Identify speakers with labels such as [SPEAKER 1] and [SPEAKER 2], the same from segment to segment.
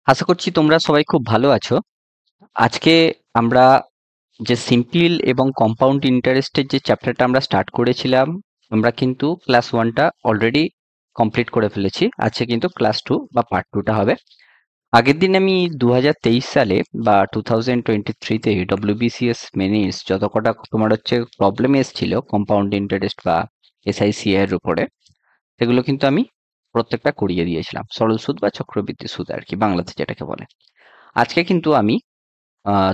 [SPEAKER 1] আশা করছি তোমরা সবাই খুব ভালো আছো। আজকে আমরা যে সিম্পল এবং কম্পাউন্ড ইন্টারেস্টের যে চ্যাপ্টারটা আমরা স্টার্ট করেছিলাম, আমরা কিন্তু ক্লাস 1টা অলরেডি কমপ্লিট করে ফেলেছি। আজকে কিন্তু ক্লাস 2 বা পার্ট 2টা হবে। আগের দিন আমি 2023 সালে বা 2023তে ডব্লিউবিসিএস মেনিস যত কটা তোমার হচ্ছে প্রবলেম এসেছিল কম্পাউন্ড ইন্টারেস্ট বা এসআইসি এর উপরে, সেগুলো কিন্তু আমি প্রত্যেকটা করিয়ে দিয়েছিলাম। সরল সুদ বা চক্রবৃদ্ধি সুদ আর কি বাংলাতে যেটাকে বলে। আজকে কিন্তু আমি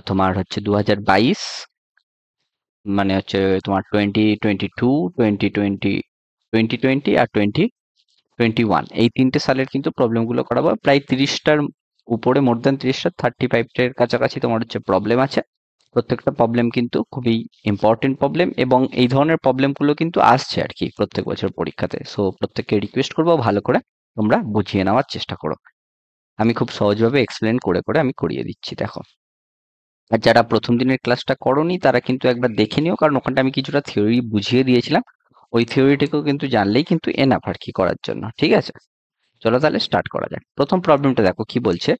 [SPEAKER 1] তোমার হচ্ছে 2022 মানে হচ্ছে তোমার 2022 2020 2020 আর 2021 এই 3টে সালের কিন্তু প্রবলেমগুলো করাবো। প্রায় 30টার উপরে, মোর দ্যান 30টা, 35টার কাছাকাছি তোমার হচ্ছে প্রবলেম আছে। প্রত্যেকটা প্রবলেম কিন্তু খুবই ইম্পর্টেন্ট প্রবলেম এবং এই ধরনের প্রবলেমগুলো কিন্তু আসছে আর কি প্রত্যেক বছর পরীক্ষাতে। সো প্রত্যেককে রিকোয়েস্ট করবো ভালো করে তোমরা বুঝিয়ে নেওয়ার চেষ্টা করো। আমি খুব সহজভাবে এক্সপ্লেন করে করে আমি করিয়ে দিচ্ছি, দেখো। আর যারা প্রথম দিনের ক্লাসটা করোনি তারা কিন্তু একবার দেখে নিও, কারণ ওখানটা আমি কিছুটা থিওরি বুঝিয়ে দিয়েছিলাম। ওই থিওরিটিকেও কিন্তু জানলেই কিন্তু এনাফ আর কি করার জন্য, ঠিক আছে? চলো তাহলে স্টার্ট করা যাক। প্রথম প্রবলেমটা দেখো কি বলছে।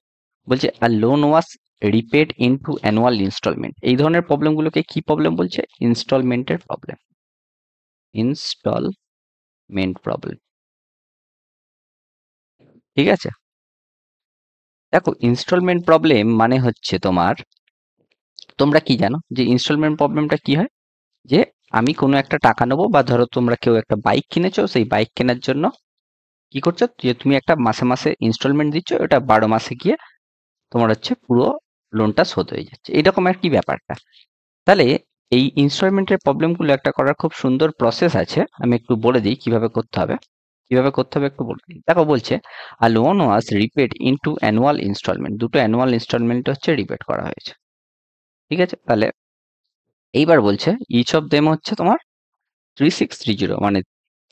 [SPEAKER 1] বলছে আ লোন ওয়াজ রিপেড ইনটু অ্যানুয়াল ইনস্টলমেন্ট। এই ধরনের প্রবলেমগুলোকে কি প্রবলেম বলছে? ইনস্টলমেন্টের প্রবলেম। ইনস্টলমেন্ট প্রবলেম, ঠিক আছে? দেখো, ইনস্টলমেন্ট প্রবলেম মানে হচ্ছে তোমার, তোমরা কি জানো যে ইনস্টলমেন্ট প্রবলেমটা কি হয়? যে আমি কোনো একটা টাকা নেবো, বা ধরো তোমরা কেউ একটা বাইক কিনেছো, সেই বাইক কেনার জন্য কি করছো, যে তুমি একটা মাসে মাসে ইনস্টলমেন্ট দিচ্ছ, ওটা 12 মাসে গিয়ে তোমার হচ্ছে পুরো লোনটা শোধ হয়ে যাচ্ছে, এরকম আর কি ব্যাপারটা। তাহলে এই ইনস্টলমেন্টের প্রবলেমগুলো একটা করার খুব সুন্দর প্রসেস আছে, আমি একটু বলে দিই কিভাবে করতে হবে। কিভাবে করতে হবে একটু বলে দিই। দেখো বলছে আ লোন ওয়াজ রিপেড ইনটু অ্যানুয়াল ইনস্টলমেন্ট। দুটো অ্যানুয়াল ইনস্টলমেন্ট হচ্ছে রিপেড করা হয়েছে, ঠিক আছে? তাহলে এইবার বলছে ইচ অফ দেম হচ্ছে তোমার 3630, মানে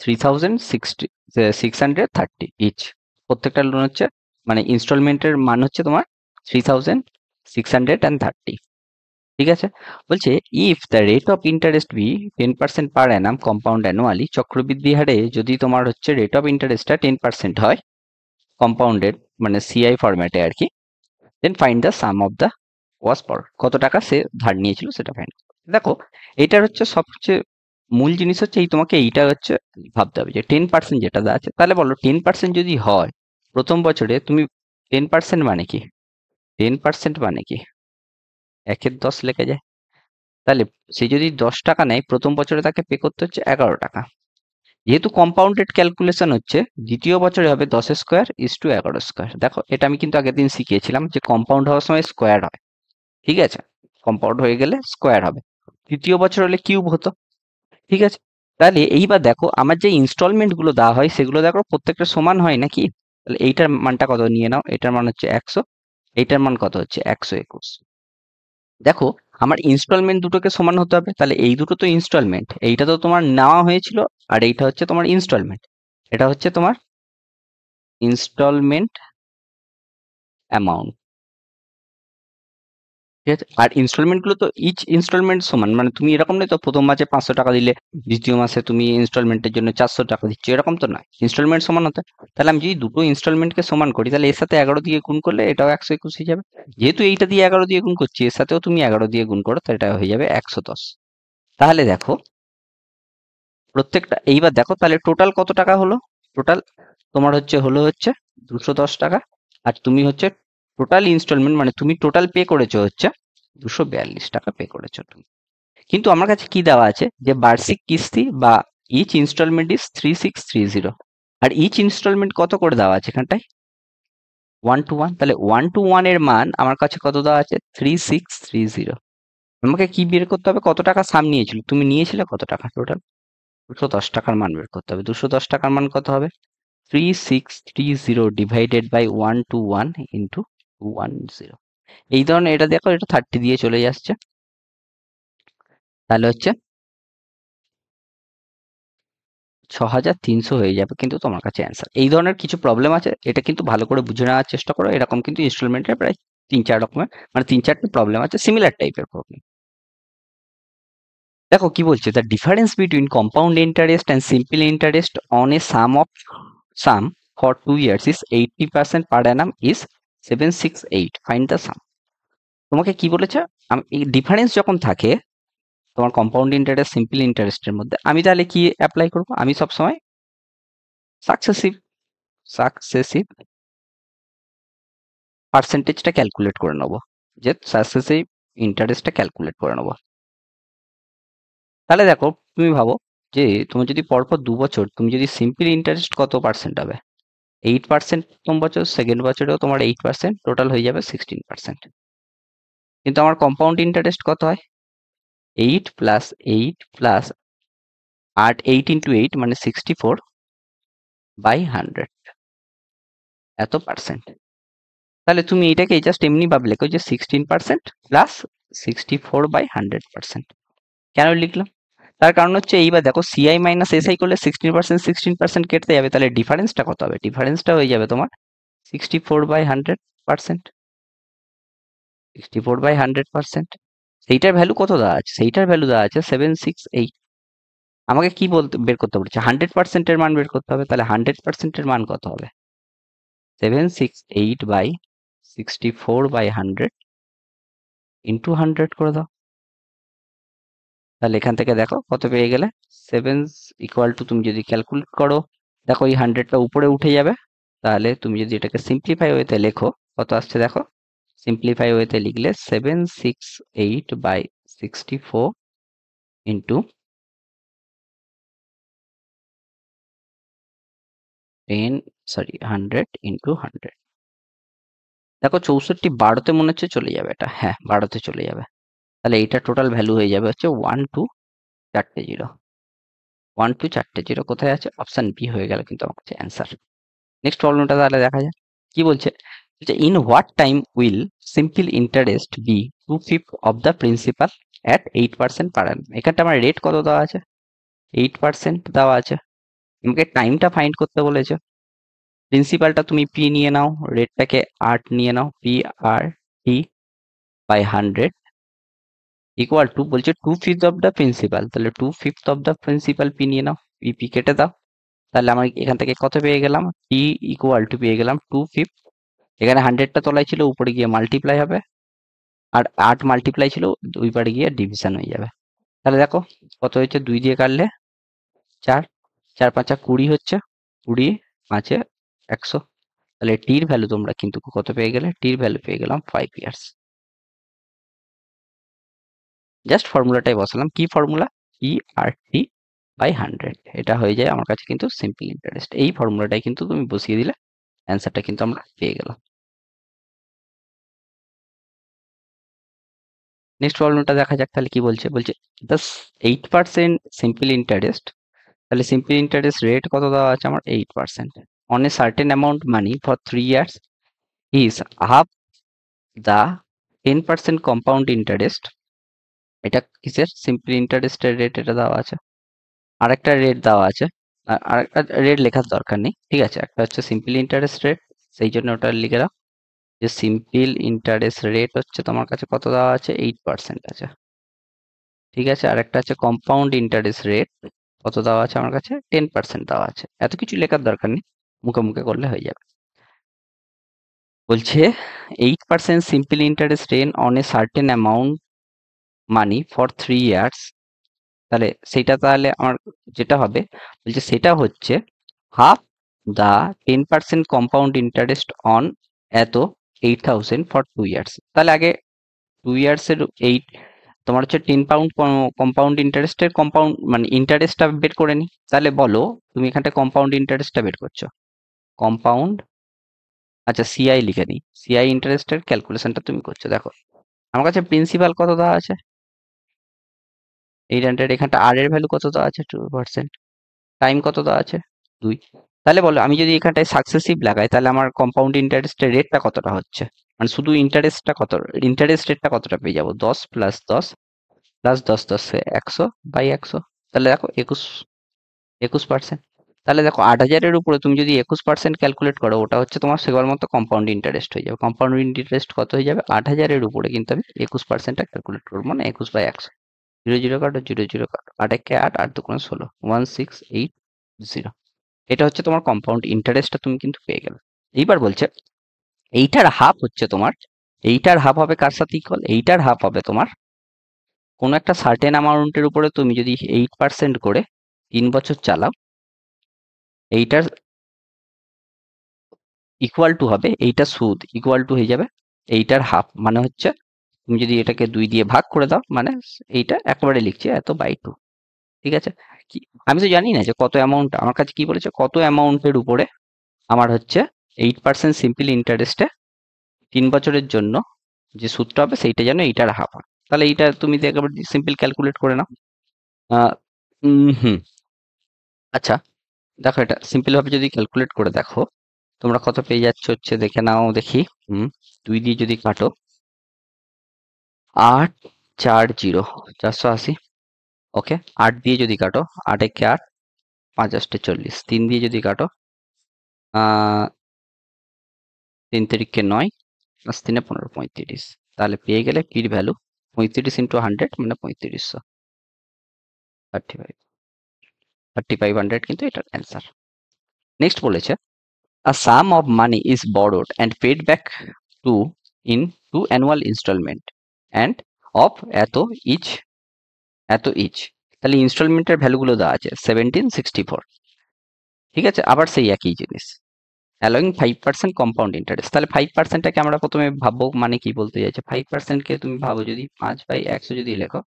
[SPEAKER 1] 3630 ইচ। প্রত্যেকটা লোন হচ্ছে, মানে ইনস্টলমেন্টের মান হচ্ছে তোমার 3630, ঠিক আছে? বলছে if the rate of interest be 10% per annum compound annually, চক্রবৃদ্ধি হারে যদি তোমার হচ্ছে রেট অফ ইন্টারেস্টটা 10% হয় কম্পাউন্ডেড, মানে সিআই ফরম্যাটে আর কি, then find the sum of the was পর। কত টাকা সে ধার নিয়েছিল সেটা ফাইন্ড। দেখো, এটার হচ্ছে সবচেয়ে মূল জিনিস হচ্ছে এই, তোমাকে এইটা হচ্ছে ভাবতে হবে যে 10% যেটা দেওয়া আছে। তাহলে বলো 10% যদি হয় প্রথম বছরে, তুমি 10% মানে কি? 10% মানে কি? 1/10 লেখা যায়। তাহলে সে যদি 10 টাকা নেয় প্রথম বছরে, তাকে পে করতে হচ্ছে 11 টাকা। যেহেতু কম্পাউন্ডেড ক্যালকুলেশন হচ্ছে, দ্বিতীয় বছরে হবে 10 স্কোয়ার ইস টু 11 স্কোয়ার। দেখো, এটা আমি কিন্তু আগের দিন শিখিয়েছিলাম যে কম্পাউন্ড হওয়ার সময় স্কোয়ার হয়, ঠিক আছে? কম্পাউন্ড হয়ে গেলে স্কোয়ার হবে। তৃতীয় বছর হলে কিউব হতো, ঠিক আছে? তাহলে এইবার দেখো, আমার যে ইনস্টলমেন্ট গুলো দেওয়া হয় সেগুলো দেখো প্রত্যেকটা সমান হয় নাকি? তাহলে এইটার মানটা কত নিয়ে নাও, এটার মান হচ্ছে 100, এইটার মান কত হচ্ছে 121। দেখো, আমার ইনস্টলমেন্ট দুটোকে সমান হতে হবে, তাহলে এই দুটো তো ইনস্টলমেন্ট, এইটা তো তোমার নেওয়া হয়েছিল, আর এইটা হচ্ছে তোমার ইনস্টলমেন্ট। এটা হচ্ছে তোমার ইনস্টলমেন্ট অ্যামাউন্ট, ঠিক আছে? আর ইনস্টলমেন্ট গুলো তো ইচ ইনস্টলমেন্ট সমান, মানে তুমি এরকম নেই তো প্রথম মাসে 500 টাকা দিলে দ্বিতীয় মাসে তুমি ইনস্টলমেন্টের জন্য 400 টাকা দিচ্ছ, এরকম তো নয়। ইনস্টলমেন্ট সমান হতে, তাহলে আমি যদি দুটো ইনস্টলমেন্টকে সমান করি, তাহলে এর সাথে 11 দিয়ে গুণ করলে এটাও 121 হয়ে যাবে। যেহেতু এইটা দিয়ে 11 দিয়ে গুণ করছি, এর সাথেও তুমি 11 দিয়ে গুণ করো, তাহলে এটা হয়ে যাবে 110। তাহলে দেখো প্রত্যেকটা, এইবার দেখো তাহলে টোটাল কত টাকা হলো। টোটাল তোমার হচ্ছে 210 টাকা। আর তুমি হচ্ছে টোটাল ইনস্টলমেন্ট, মানে তুমি টোটাল পে করেছো হচ্ছে 242 টাকা পে করেছো তুমি। কিন্তু আমার কাছে কি দেওয়া আছে যে বার্ষিক কিস্তি বা ইচ ইনস্টলমেন্ট ইজ 3630, আর ইচ ইনস্টলমেন্ট কত করে দেওয়া আছে এখানটায় 1:1। তাহলে 1:1 এর মান আমার কাছে কত দেওয়া আছে 3630। আমাকে কি বের করতে হবে, কত টাকা সাম নিয়েছিল, তুমি নিয়েছিলে কত টাকা টোটাল? 210 টাকার মান বের করতে হবে। 210 টাকার মান কত হবে? 3630 ডিভাইডেড বাই 1:1 ইন্টু 210। এই ধরনের, এটা দেখো, এটা 30 দিয়ে চলে যাচ্ছে, তাহলে হচ্ছে 6300 হয়ে যাবে কিন্তু তোমার কাছে অ্যান্সার। এই ধরনের কিছু প্রবলেম আছে, এটা কিন্তু ভালো করে বুঝে নেওয়ার চেষ্টা করো। এরকম কিন্তু ইনস্টলমেন্টের প্রায় 3-4 রকমের, মানে 3-4টে প্রবলেম আছে, সিমিলার টাইপের প্রবলেম। দেখো কি বলছে, the difference between compound interest and simple interest on a sum for 2 years is 80% per annum is 768, find the sum. তোমাকে কি বলেছে? এই ডিফারেন্স যখন থাকে তোমার কম্পাউন্ড ইন্টারেস্ট সিম্পল ইন্টারেস্টের মধ্যে, আমি তাহলে কি অ্যাপ্লাই করব? আমি সবসময় সাকসেসিভ সাকসেসিভ পার্সেন্টেজটা ক্যালকুলেট করে নেব, যে সাকসেসিভ ইন্টারেস্টটা ক্যালকুলেট করে নেব। তাহলে দেখো, তুমি ভাবো যে তোমার যদি পরপর 2 বছর তুমি যদি সিম্পল ইন্টারেস্ট কত পার্সেন্ট হবে? 8% প্রথম বছর, সেকেন্ড বছরেও তোমার 8%, টোটাল হয়ে যাবে 16%। কিন্তু আমার কম্পাউন্ড ইন্টারেস্ট কত হয়? 8 প্লাস 8 প্লাস 8 ইন্টু 8 মানে 64/100, এত পার্সেন্ট। তাহলে তুমি এটাকে জাস্ট এমনি ভাবে লেখো যে 16% প্লাস 64/100%। কেন লিখলাম? তার কারণ হচ্ছে এইবার দেখো, সিআই মাইনাস এসআই করলে 16% কেটে যাবে, তাহলে ডিফারেন্সটা কত হবে? ডিফারেন্সটা হয়ে যাবে তোমার 64/100%। 64/100%, সেইটার ভ্যালু কত দেওয়া আছে? সেইটার ভ্যালু দেওয়া আছে 768। আমাকে কি বলতে বের করতে বলেছে? 100%-এর মান বের করতে হবে। তাহলে 100%-এর মান কত হবে? 768/64/100 ইন্টু 100 করে দাও। তাহলে এখান থেকে দেখো কত পেয়ে গেলে? 7 ইকুয়াল টু, তুমি যদি ক্যালকুলেট করো, দেখো এই 100টা উপরে উঠে যাবে। তাহলে তুমি যদি এটাকে সিম্পলিফাই ওয়েতে লেখো, কত আসছে দেখো? সিম্পলিফাই ওয়েতে লিখলে 768/64 ইন্টু 100 ইন্টু 100। দেখো 64 12তে মনে হচ্ছে চলে যাবে এটা, হ্যাঁ 12তে চলে যাবে। তাহলে এইটা টোটাল ভ্যালু হয়ে যাবে হচ্ছে 1 2 4টে 0। 1 2 4টে 0 কোথায় আছে? অপশন বি হয়ে গেল কিন্তু আমার কাছে অ্যান্সার। নেক্সট প্রবলেমটা তাহলে দেখা যায় কি বলছে। In what time will simple interest be 2/5 of the principal at 8% per annum? এখানটা আমার রেট কত দেওয়া আছে? 8% দেওয়া আছে। আমাকে টাইমটা ফাইন্ড করতে বলেছে। প্রিন্সিপালটা তুমি পি নিয়ে নাও, রেটটাকে 8 নিয়ে নাও, P R T by 100 equal to, বলছে 2/5 অফ দ্য প্রিন্সিপাল, তাহলে 2/5 অফ দ্য প্রিন্সিপাল পি নিয়ে নাও, পি কেটে দাও। তাহলে আমার এখান থেকে কত পেয়ে গেলাম? টি ইকুয়াল টু পেয়ে গেলাম 2/5। এখানে 100টা তলায় ছিল, উপরে গিয়ে মাল্টিপ্লাই হবে, আর 8 মাল্টিপ্লাই ছিল, দুই পারে গিয়ে ডিভিশন হয়ে যাবে। তাহলে দেখো কত হয়েছে, 2 দিয়ে কাটলে 4, 4 5 20 হচ্ছে, 20 5 100। তাহলে টির ভ্যালু তোমরা কিন্তু কত পেয়ে গেলে? টির ভ্যালু পেয়ে গেলাম 5 ইয়ার্স। জাস্ট ফর্মুলাটাই বসালাম, কি formula? E R T by 100, এটা হয়ে যায় আমার কাছে কিন্তু সিম্পল ইন্টারেস্ট। এই ফর্মুলাটাই কিন্তু তুমি বসিয়ে দিলে অ্যান্সারটা কিন্তু আমরা পেয়ে গেলাম। নেক্সট প্রবলেমটা দেখা যাক তাহলে কি বলছে। বলছে দ্য 8% সিম্পল ইন্টারেস্ট, তাহলে সিম্পল ইন্টারেস্ট রেট কত দেওয়া আছে আমার? 8% on a certain amount money for 3 years is half the 10% compound interest. এটা কিসের? সিম্পল ইন্টারেস্টের রেট, এটা দেওয়া আছে। আরেকটা রেট দেওয়া আছে, আরেকটা রেট লেখার দরকার নেই, ঠিক আছে। একটা হচ্ছে সিম্পল ইন্টারেস্ট রেট, সেই জন্য ওটা লিখে দাও যে সিম্পল ইন্টারেস্ট রেট হচ্ছে তোমার কাছে কত দেওয়া আছে? 8% আছে, ঠিক আছে। আর একটা আছে কম্পাউন্ড ইন্টারেস্ট রেট, কত দেওয়া আছে আমার কাছে? 10% দেওয়া আছে। এত কিছু লেখার দরকার নেই, মুখে মুখে করলে হয়ে যাবে। বলছে 8% simple interest rate on a certain amount money for 3 years, তাহলে সেটা তাহলে আমার যেটা হবে, বলছে সেটা হচ্ছে half the 10% compound interest on এত 8,000 ফর 2 ইয়ার্স। তাহলে আগে 2 ইয়ার্সের 8, তোমার হচ্ছে 10 পাউন্ড কম্পাউন্ড ইন্টারেস্টের কম্পাউন্ড মানে ইন্টারেস্টটা বের করে নি। তাহলে বলো তুমি এখানটা কম্পাউন্ড ইন্টারেস্টটা বের করছো, কম্পাউন্ড, আচ্ছা সিআই লিখে নিই, সিআই ইন্টারেস্টের ক্যালকুলেশনটা তুমি করছো। দেখো আমার কাছে প্রিন্সিপাল কত দেওয়া আছে? 800, এখানটা আর এর ভ্যালু কত দেওয়া আছে? 2%। টাইম কত দেওয়া আছে? 2। তাহলে বলো আমি যদি এখানটায় সাকসেসিভ লাগাই, তাহলে আমার কম্পাউন্ড ইন্টারেস্টের রেটটা কতটা হচ্ছে? মানে শুধু ইন্টারেস্টটা কত, ইন্টারেস্ট রেটটা কতটা পেয়ে যাবো? 10 প্লাস 10 প্লাস 10 10 100/100। তাহলে দেখো 21%। তাহলে দেখো 8,000-এর উপরে তুমি যদি 21% ক্যালকুলেট করো, ওটা হচ্ছে তোমার সেবার মতো কম্পাউন্ড ইন্টারেস্ট হয়ে যাবে। কম্পাউন্ড ইন্টারেস্ট কত হয়ে যাবে? 8,000-এর উপরে কিন্তু আমি 21%টা ক্যালকুলেট করবো, মানে 21/100। 0 0 কাটো, 0 0 কাটো, 8 1 8, 8 2 16, 1680। এটা হচ্ছে তোমার কম্পাউন্ড ইন্টারেস্টটা তুমি কিন্তু পেয়ে গেলে। এইবার বলছে এইটার হাফ হচ্ছে তোমার, এইটার হাফ হবে কার সাথে ইকুয়াল, এইটার হাফ হবে তোমার কোনো একটা সার্টেন অ্যামাউন্টের উপরে তুমি যদি 8% করে 3 বছর চালাও, এইটার ইকুয়াল টু হবে, এইটা সুদ ইকুয়াল টু হয়ে যাবে এইটার হাফ, মানে হচ্ছে তুমি যদি এটাকে 2 দিয়ে ভাগ করে দাও, মানে এইটা একেবারে লিখছি এত বাই 2। ঠিক আছে? কি, আমি তো জানি না যে কত অ্যামাউন্ট, আমার কাছে কি বলেছে কত অ্যামাউন্টের উপরে আমার হচ্ছে 8% সিম্পল ইন্টারেস্টে 3 বছরের জন্য যে সুদটা হবে সেইটা যেন এইটার হাফ হয়। তাহলে এইটা তুমি একেবারে সিম্পল ক্যালকুলেট করে নাও। হুম, আচ্ছা, দেখো এটা সিম্পল ভাবে যদি ক্যালকুলেট করে দেখো, তোমরা কত পেয়ে যাচ্ছ হচ্ছে দেখে নাও দেখি। 2 দিয়ে যদি কাটো, 840, 480। ওকে, 8 দিয়ে যদি কাটো, 8 একে 8, 5 8 40, 3 দিয়ে যদি কাটো, 3 তিরিকে 9, 5 3 15, 35। তাহলে পেয়ে গেলে পির ভ্যালু 35 ইন্টু 100 মানে 3500, 35, 3500 কিন্তু এটার অ্যান্সার। নেক্সট বলেছে a sum of money is borrowed and paid back to in 2 annual installment and of এত ইচ। তাহলে ইনস্টলমেন্টের ভ্যালুগুলো দেওয়া আছে 1764। ঠিক আছে, আবার সেই একই জিনিস, অ্যালোয়িং 5% কম্পাউন্ড ইন্টারেস্ট। তাহলে 5%টাকে আমরা প্রথমে ভাববো মানে কি বলতে চাইছে, 5%কে তুমি ভাবো যদি 5/100 যদি লেখো,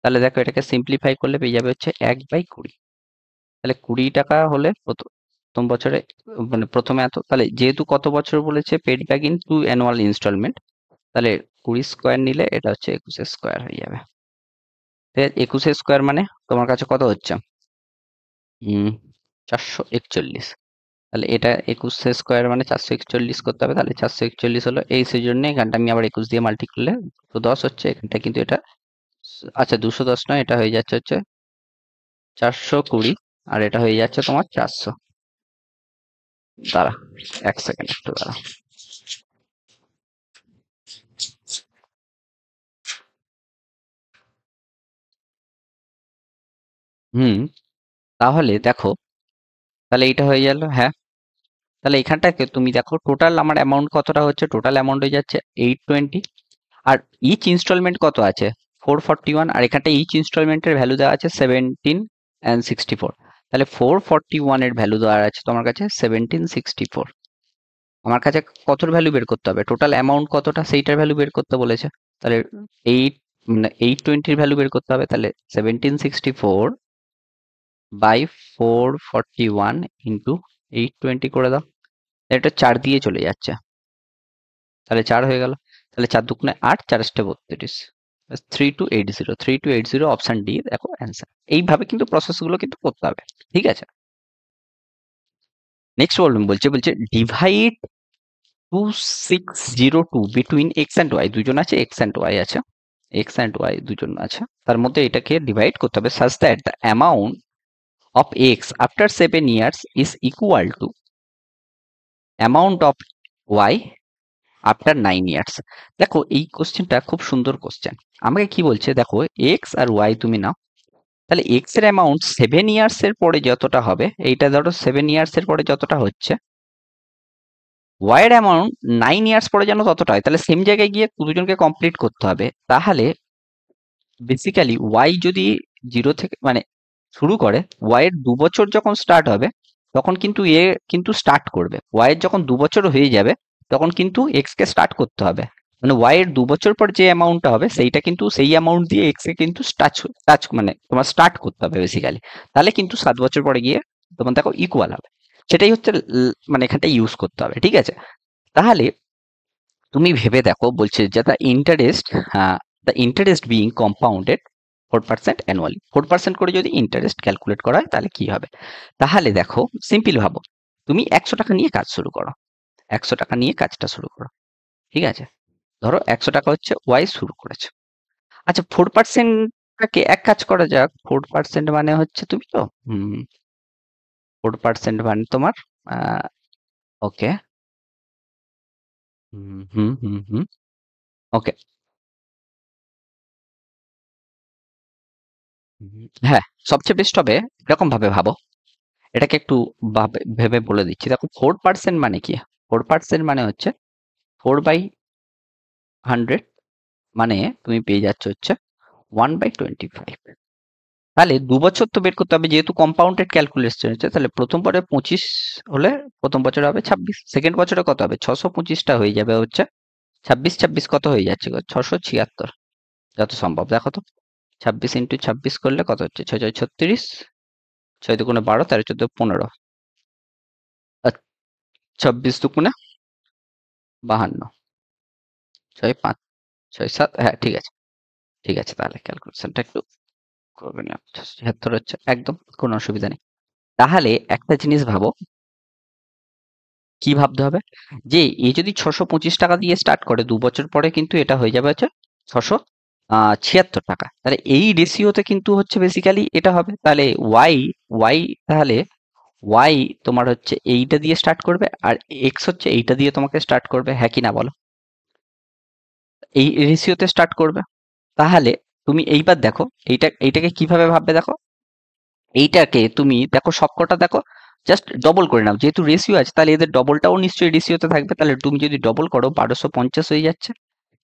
[SPEAKER 1] তাহলে দেখো এটাকে সিম্পলিফাই করলে পেয়ে যাবে হচ্ছে 1/20। তাহলে 20 টাকা হলে প্রথম বছরে, মানে প্রথমে এত, তাহলে যেহেতু কত বছর বলেছে paid back in 2 annual instalment, তাহলে 20 স্কোয়ার নিলে এটা হচ্ছে 21 স্কোয়ার হয়ে যাবে। 21 স্কোয়ার মানে তোমার কাছে কত হচ্ছে, 441। তাহলে এটা 21 স্কোয়ার মানে 441 করতে হবে, তাহলে 441 হলো এই, সেই জন্য এখানটা আমি আবার 21 দিয়ে মাল্টি করলে 210 হচ্ছে এখানটা, কিন্তু এটা আচ্ছা 210 নয়, এটা হয়ে যাচ্ছে হচ্ছে 420, আর এটা হয়ে যাচ্ছে তোমার 400। দাঁড়া, 1 সেকেন্ড একটু দাঁড়া। হুম, তাহলে দেখো, তাহলে এইটা হয়ে গেল, হ্যাঁ। তাহলে এখানটাকে তুমি দেখো টোটাল আমার অ্যামাউন্ট কতটা হচ্ছে, টোটাল অ্যামাউন্ট হয়ে যাচ্ছে 820, আর ইচ ইনস্টলমেন্ট কত আছে 441, আর এখানটা ইচ ইনস্টলমেন্টের ভ্যালু দেওয়া আছে 17 and 64। তাহলে 441 এর ভ্যালু দেওয়া আছে তোমার কাছে 1764। আমার কাছে কতর ভ্যালু বের করতে হবে, টোটাল অ্যামাউন্ট কতটা সেইটার ভ্যালু বের করতে বলেছে। তাহলে 820 ভ্যালু বের করতে হবে, তাহলে 1764 বাই 441 ইন্টু 820 করে দাও। এটা 4 দিয়ে চলে যাচ্ছে, তাহলে 4 হয়ে গেল। তাহলে 4 দুগুণে 8, 4 আষ্টে 32, 3280 অপশন ডি দেখো অ্যান্সার। এইভাবে কিন্তু প্রসেস গুলো কিন্তু করতে হবে। ঠিক আছে, নেক্সট প্রবলেম বলছে divide 2602 between x and y, দুজন আছে এক্স অ্যান্ড ওয়াই আছে, এক্স অ্যান্ড ওয়াই দুজন আছে, তার মধ্যে এটাকে ডিভাইড করতে হবে such that the amount of x after 7 years is equal to amount of y after 9 years. দেখো এই কোশ্চেনটা খুব সুন্দর কোশ্চেন। আমাকে কি বলছে দেখো, এক্স আর ওয়াই তুমি নাও, তাহলে এক্স এর অ্যামাউন্ট 7 ইয়ার্স এর পরে যতটা হবে, এইটা ধরো 7 ইয়ার্স এর পরে যতটা হচ্ছে, ওয়াই এর অ্যামাউন্ট 9 ইয়ার্স পরে যেন ততটা হয়। তাহলে সেম জায়গায় গিয়ে দুজনকে কমপ্লিট করতে হবে। তাহলে বেসিক্যালি ওয়াই যদি 0 থেকে মানে শুরু করে, ওয়াই এর 2 বছর যখন স্টার্ট হবে তখন কিন্তু এ কিন্তু স্টার্ট করবে, ওয়াই এর যখন 2 বছর হয়ে যাবে তখন কিন্তু এক্স কে স্টার্ট করতে হবে। মানে ওয়াই এর 2 বছর পর যে অ্যামাউন্টটা হবে সেইটা কিন্তু সেই অ্যামাউন্ট দিয়ে এক্স কে কিন্তু টাচ মানে তোমার স্টার্ট করতে হবে বেসিক্যালি। তাহলে কিন্তু 7 বছর পরে গিয়ে তোমার দেখো ইকুয়াল হবে। সেটাই হচ্ছে মানে এখানটা ইউজ করতে হবে। ঠিক আছে, তাহলে তুমি ভেবে দেখো, বলছে যে the interest being compounded 4% annually, 4% করে যদি ইন্টারেস্ট ক্যালকুলেট করা হয় তাহলে কি হবে। তাহলে দেখো সিম্পল ভাবো, তুমি 100 টাকা নিয়ে কাজ শুরু করো, 100 টাকা নিয়ে কাজটা শুরু করো। ঠিক আছে, ধরো 100 টাকা হচ্ছে ওয়াই শুরু করেছে। আচ্ছা 4%টাকে এক কাজ করা যাক, 4% মানে হচ্ছে তুমি তো 4% মানে তোমার ওকে, হুম হুম হুম হুম ওকে, হ্যাঁ, সবচেয়ে বেস্ট হবে এরকম ভাবে ভাবো, এটাকে একটু ভেবে বলে দিচ্ছি। দেখো 4% মানে কি, 4% মানে হচ্ছে 4/100 মানে তুমি পেয়ে যাচ্ছ হচ্ছে 1/25। তাহলে 2 বছর তো বের করতে হবে, যেহেতু কম্পাউন্ডেড ক্যালকুলেশন হচ্ছে, তাহলে প্রথম বছরে 25 হলে প্রথম বছরে হবে 26, সেকেন্ড বছরে কত হবে 625টা হয়ে যাবে হচ্ছে 26 26 কত হয়ে যাচ্ছে গো? 676 যত সম্ভব। দেখো তো 26 ইন্টু 26 করলে কত হচ্ছে? 6 6 36, 6 দুগুণে 12, 13 14 15, আর 26 দুগুণে 52, 6 5 6 7, হ্যাঁ ঠিক আছে ঠিক আছে। তাহলে ক্যালকুলেশনটা একটু করবে নিলাম, 76 হচ্ছে, একদম কোনো অসুবিধা নেই। তাহলে একটা জিনিস ভাবো, কি ভাবতে হবে, যে এ যদি 625 টাকা দিয়ে স্টার্ট করে 2 বছর পরে কিন্তু এটা হয়ে যাবে হচ্ছে 676 টাকা। তাহলে এই রেশিওতে কিন্তু হচ্ছে বেসিক্যালি এটা হবে। তাহলে ওয়াই ওয়াই তাহলে ওয়াই তোমার হচ্ছে এইটা দিয়ে স্টার্ট করবে, আর এক্স হচ্ছে এইটা দিয়ে তোমাকে স্টার্ট করবে, হ্যাঁ কি না বলো? এই রেশিওতে স্টার্ট করবে। তাহলে তুমি এইবার দেখো এইটাকে কিভাবে ভাববে, দেখো এইটাকে তুমি দেখো সবকটা দেখো, জাস্ট ডবল করে নাও, যেহেতু রেশিও আছে তাহলে এদের ডবলটাও নিশ্চয়ই রেশিওতে থাকবে। তাহলে তুমি যদি ডবল করো 1250 হয়ে যাচ্ছে,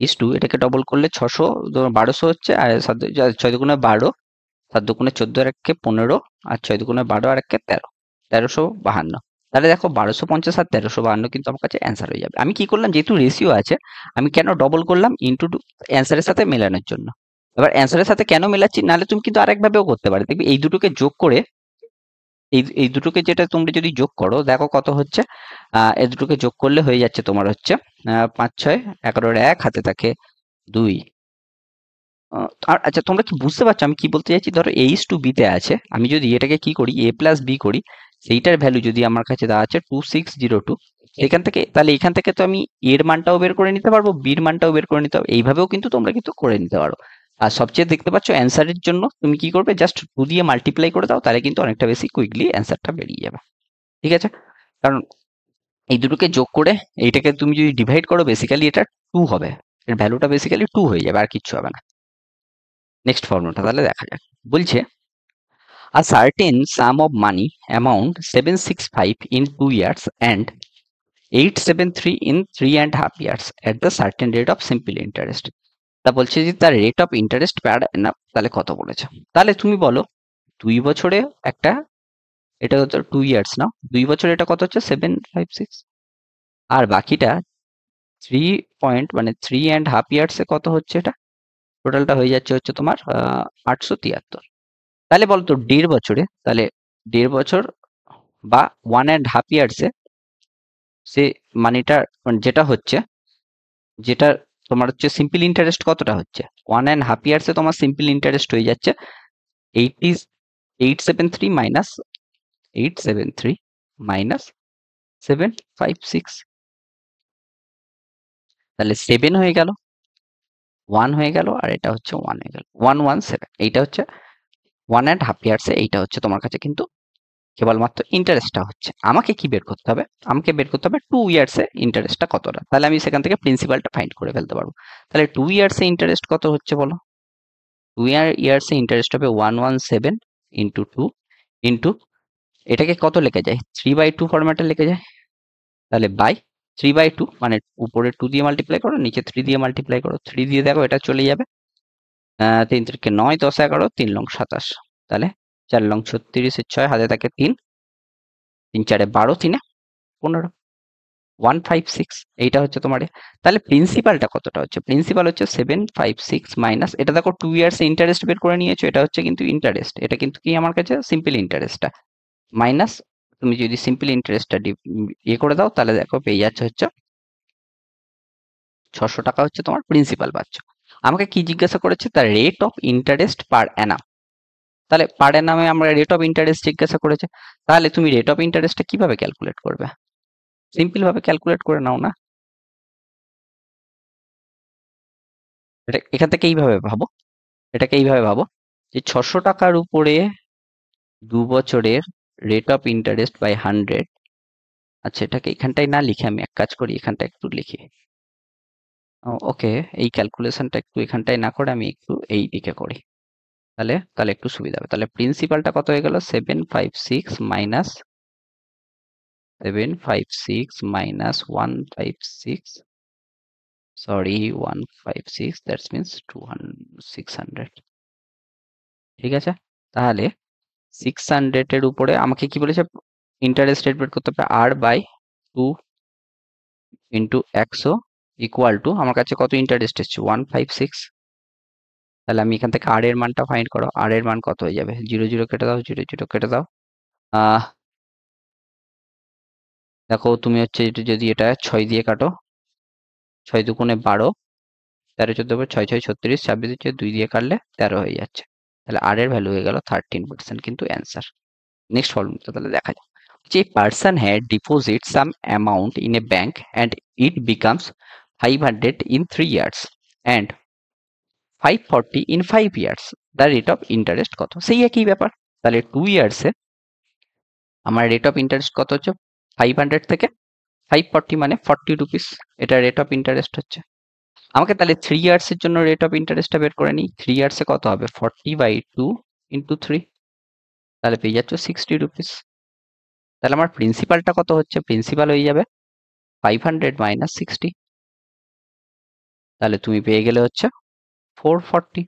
[SPEAKER 1] ইস টু এটাকে ডবল করলে 600, 1200 হচ্ছে, আর 6 দুগুণে 12, 7 দুগুণে 14, আর একে 15, আর 6 দুগুণে 12, আর একে 13, 1352। তাহলে দেখো 1250 আর 1352 কিন্তু আমার কাছে অ্যান্সার হয়ে যাবে। আমি কি করলাম, যেহেতু রেশিও আছে আমি কেন ডবল করলাম, ইন্টু অ্যান্সারের সাথে মেলানোর জন্য। এবার অ্যান্সারের সাথে কেন মেলাচ্ছি, নাহলে তুমি কিন্তু আরেকভাবেও করতে পারো। দেখবি এই দুটোকে যোগ করে, এই দুটোকে যেটা তোমরা যদি যোগ করো দেখো কত হচ্ছে, এই দুটোকে যোগ করলে হয়ে যাচ্ছে তোমার হচ্ছে 5 6 11 1 হাতে থাকে 2। আর আচ্ছা তোমরা কি বুঝতে পারছো আমি কি বলতে চাইছি? ধরো a/b তে আছে, আমি যদি এটাকে কি করি a প্লাস b করি, সেইটার ভ্যালু যদি আমার কাছে দেওয়া আছে 2602, এখান থেকে তাহলে এখান থেকে তো আমি এর মানটাও বের করে নিতে পারবো, বির মানটাও বের করে নিতে পারবো। এইভাবেও কিন্তু তোমরা কিন্তু করে নিতে পারো। আর সবচেয়ে দেখতে পাচ্ছ অ্যান্সারের জন্য তুমি কি করবে, জাস্ট 2 দিয়ে মাল্টিপ্লাই করে দাও, তাহলে কিন্তু অনেকটা বেশি কুইকলি অ্যান্সারটা বেরিয়ে যাবে। ঠিক আছে? কারণ এই দুটোকে যোগ করে এইটাকে তুমি যদি ডিভাইড করো, বেসিক্যালি এটা 2 হবে, এর ভ্যালুটা বেসিক্যালি 2 হয়ে যাবে, আর কিচ্ছু হবে না। নেক্সট ফর্মুলাটা তাহলে দেখা যাক। বলছে a certain sum of money amount 765 in 2 years and 873 in 3.5 years at the certain rate of simple interest. তা বলছে যে তার রেট অফ ইন্টারেস্ট পার অ্যানাম, তাহলে কত বলেছে? তাহলে তুমি বলো 2 বছরে একটা, এটা হচ্ছে 2 ইয়ার্স না, 2 বছরে এটা কত হচ্ছে 756, আর বাকিটা 3 পয়েন্ট মানে 3.5 ইয়ার্সে কত হচ্ছে, এটা টোটালটা হয়ে যাচ্ছে হচ্ছে তোমার 873। তাহলে বলতো 1.5 বছরে, তাহলে 1.5 বছর বা 1.5 ইয়ার্সে সে মানিটা যেটা হচ্ছে, যেটা তোমার হচ্ছে সিম্পল ইন্টারেস্ট কতটা হচ্ছে, 1.5 ইয়ার্সে তোমার সিম্পল ইন্টারেস্ট হয়ে যাচ্ছে 873 মাইনাস 873 মাইনাস 756, তাহলে 7 হয়ে গেল, 1 হয়ে গেল, আর এটা হচ্ছে 1 হয়ে গেল, 117। এইটা হচ্ছে 1.5 ইয়ার্সে, এইটা হচ্ছে তোমার কাছে কিন্তু কেবলমাত্র ইন্টারেস্টটা হচ্ছে। আমাকে কি বের করতে হবে, আমাকে বের করতে হবে 2 ইয়ার্সে ইন্টারেস্টটা কতটা, তাহলে আমি সেখান থেকে প্রিন্সিপালটা ফাইন্ড করে ফেলতে পারবো। তাহলে 2 ইয়ার্সে ইন্টারেস্ট কত হচ্ছে বলো, 2 ইয়ার্সে ইন্টারেস্ট হবে 117 ইন্টু 2 ইন্টু, এটাকে কত লেখা যায়, 3/2 ফরম্যাটে লেখা যায়, তাহলে বাই 3/2 মানে উপরে 2 দিয়ে মাল্টিপ্লাই করো, নিচে 3 দিয়ে মাল্টিপ্লাই করো, 3 দিয়ে দেখো এটা চলে যাবে, 3 থেকে 9 10 11, 3 লং 27, তাহলে 4 লং 36, 6 হাতে থাকে 3, 3 4 12, 3 15, 156। এইটা হচ্ছে তোমার তাহলে প্রিন্সিপালটা কতটা হচ্ছে, প্রিন্সিপাল হচ্ছে 756 মাইনাস, এটা দেখো 2 ইয়ার্স ইন্টারেস্ট বের করে নিয়েছো, এটা হচ্ছে কিন্তু ইন্টারেস্ট, এটা কিন্তু কি আমার কাছে সিম্পল ইন্টারেস্টটা, মাইনাস তুমি যদি সিম্পল ইন্টারেস্টটা ইয়ে করে দাও, তাহলে দেখো পেয়ে যাচ্ছে হচ্ছে 600 টাকা হচ্ছে তোমার প্রিন্সিপাল পাচ্ছ। আমাকে কি জিজ্ঞাসা করেছে, তার রেট অফ ইন্টারেস্ট পার অ্যানাম, তাহলে পার অ্যানামে আমরা রেট অফ ইন্টারেস্ট জিজ্ঞাসা করেছে, তাহলে তুমি রেট অফ ইন্টারেস্টটা কিভাবে ক্যালকুলেট করবে, সিম্পল ভাবে ক্যালকুলেট করে নাও না, এটা এখান থেকে এইভাবে ভাবো, এটাকে এইভাবে ভাবো যে 600 টাকার উপরে 2 বছরের রেট অফ ইন্টারেস্ট বাই 100। আচ্ছা এটাকে এখানটাই না লিখে আমি এক কাজ করি, এখানটা একটু লিখি, ওকে এই ক্যালকুলেশনটা একটু এখানটাই না করে আমি একটু এই দিকে করি, তাহলে তাহলে একটু সুবিধা হবে। তাহলে প্রিন্সিপালটা কত হয়ে গেল, 756 minus 756 minus 156 sorry 156, that's means 600। ঠিক আছে, তাহলে 600 এর উপরে আমাকে কি বলেছে, ইন্টারেস্ট রেট বের করতে হবে R/2 ইন্টু 100 ইকুয়াল টু আমার কাছে কত ইন্টারেস্ট এসছে 156। তাহলে আমি এখান থেকে আর এর মানটা ফাইন্ড করো, আর এর মান কত হয়ে যাবে, 0 0 কেটে দাও, 0 0 কেটে দাও। আহ দেখো তুমি হচ্ছে যদি এটা 6 দিয়ে কাটো, 6 দুগুণে 12, 13 14 6 6 36, 26 হচ্ছে 2 দিয়ে কাটলে 13 হয়ে যাচ্ছে। তাহলে আর এর ভ্যালু হয়ে গেল 13% কিন্তু অ্যান্সার। নেক্সট প্রবলেমটা তাহলে দেখা যাক। যে person had deposit some amount in a bank and it becomes 500 in 3 years and 540 in 5 years, the rate of interest কত? সেই একই ব্যাপার। তাহলে 2 ইয়ার্সে আমার রেট অফ ইন্টারেস্ট কত হচ্ছে, 500 থেকে 540 মানে 40 রুপিস, এটা রেট অফ ইন্টারেস্ট হচ্ছে। আমাকে তাহলে 3 ইয়ার্সের জন্য রেট অফ ইন্টারেস্টটা বের করে নিই। 3 ইয়ার্সে কত হবে, 40/2 ইন্টু 3, তাহলে পেয়ে যাচ্ছ 60 রুপিস। তাহলে আমার প্রিন্সিপালটা কত হচ্ছে, প্রিন্সিপাল হয়ে যাবে 500 মাইনাস 60, তাহলে তুমি পেয়ে গেলে হচ্ছে 440।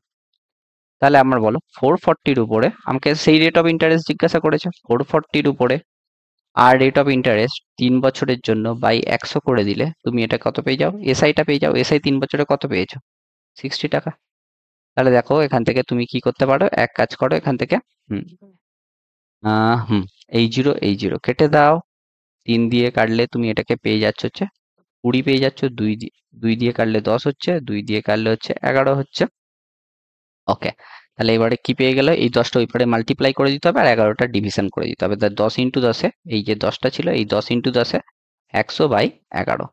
[SPEAKER 1] তাহলে আমার বলো 440-র উপরে আমাকে সেই রেট অফ ইন্টারেস্ট জিজ্ঞাসা করেছে, 440-র উপরে আর রেট অফ ইন্টারেস্ট 3 বছরের জন্য বাই 100 করে দিলে তুমি এটা কত পেয়ে যাও, এসআইটা পেয়ে যাও। এসআই 3 বছরে কত পেয়েছো, 60 টাকা। তাহলে দেখো এখান থেকে তুমি কি করতে পারো, এক কাজ করো এখান থেকে, হুম হুম এই জিরো কেটে দাও, 3 দিয়ে কাটলে তুমি এটাকে পেয়ে যাচ্ছ হচ্ছে 20 পেয়ে যাচ্ছ, 2 দিয়ে কাটলে 10 হচ্ছে, 2 দিয়ে কাটলে হচ্ছে 11 হচ্ছে। ওকে, তাহলে এবারে কি পেয়ে গেল, এই 10টা ওই পারে মাল্টিপ্লাই করে দিতে হবে আর 11টা ডিভিশন করে দিতে হবে। 10 ইন্টু 10-এ এই যে 10টা ছিল, এই 10 ইন্টু 10-এ 100/11,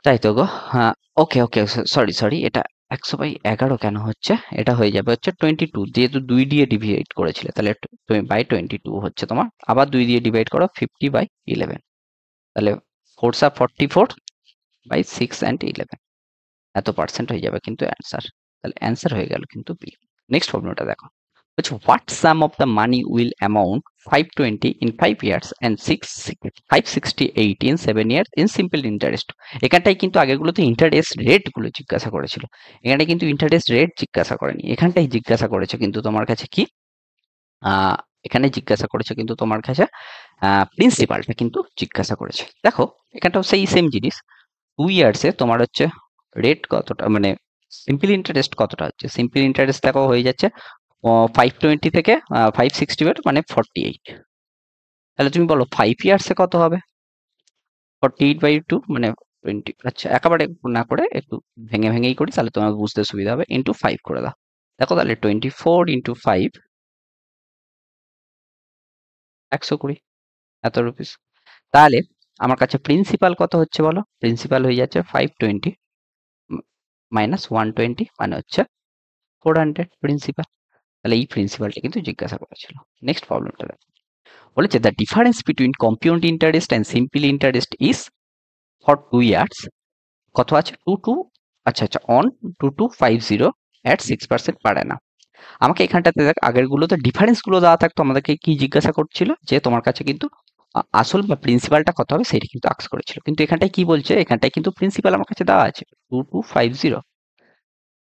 [SPEAKER 1] তাই তো গো। হ্যাঁ, ওকে ওকে, সরি সরি, এটা 100/11 কেন হচ্ছে, এটা হয়ে যাবে হচ্ছে 22, যেহেতু 2 দিয়ে ডিভাইড করেছিলে, তাহলে বাই 22 হচ্ছে তোমার। আবার 2 দিয়ে ডিভাইড করো, 50/11, তাহলে 4 সা 44/6 and 11, এত পার্সেন্ট হয়ে যাবে কিন্তু অ্যান্সার। তাহলে অ্যান্সার হয়ে গেল কিন্তু বি। নেক্সট প্রবলেমটা দেখো, বলছে what some of the money will amount 520 in 5 years and 568 in 7 years in simple interest. এখানটায় কিন্তু আগেগুলোতে ইন্টারেস্ট রেট গুলো জিজ্ঞাসা করেছিল, এখানে কিন্তু ইন্টারেস্ট রেট জিজ্ঞাসা করেনি, এখানটাই জিজ্ঞাসা করেছে কিন্তু তোমার কাছে কি, এখানে জিজ্ঞাসা করেছে কিন্তু তোমার কাছে প্রিন্সিপালটা কিন্তু জিজ্ঞাসা করেছে। দেখো এখানটাও সেই সেম জিনিস, 2 ইয়ার্সে তোমার হচ্ছে রেট কতটা, মানে সিম্পল ইন্টারেস্ট কতটা হচ্ছে, সিম্পল ইন্টারেস্ট দেখো হয়ে যাচ্ছে 520 থেকে 568 মানে 48। তাহলে তুমি বলো 5 ইয়ার্সে কত হবে, 48/2 মানে 20। আচ্ছা একেবারে না করে একটু ভেঙে ভেঙেই করি, তাহলে তোমার বুঝতে সুবিধা হবে। ইন্টু 5 করে দাও, দেখো তাহলে 24 ইন্টু 5 120, এত রুপিস। তাহলে আমার কাছে প্রিন্সিপাল কত হচ্ছে বলো, প্রিন্সিপাল হয়ে যাচ্ছে 520 মাইনাস 120 মানে হচ্ছে 400 প্রিন্সিপাল। তাহলে এই প্রিন্সিপালটা কিন্তু জিজ্ঞাসা করেছিল। নেক্সট প্রবলেমটা দেখো, বলেছে the difference between compound interest and simple interest is for 2 years কত আছে, 2 আচ্ছা আচ্ছা অন 2250 অ্যাট 6% পার অ্যানাম। আমাকে এখানটাতে দেখ, আগের গুলোতে ডিফারেন্স গুলো দেওয়া থাকতো, আমাদেরকে কি জিজ্ঞাসা করছিল যে তোমার কাছে কিন্তু আসল বা প্রিন্সিপালটা কত হবে সেটা কিন্তু আস্ক করেছিল, কিন্তু এখানটায় কি বলছে, এখানটায় কিন্তু প্রিন্সিপাল আমার কাছে দেওয়া আছে 2250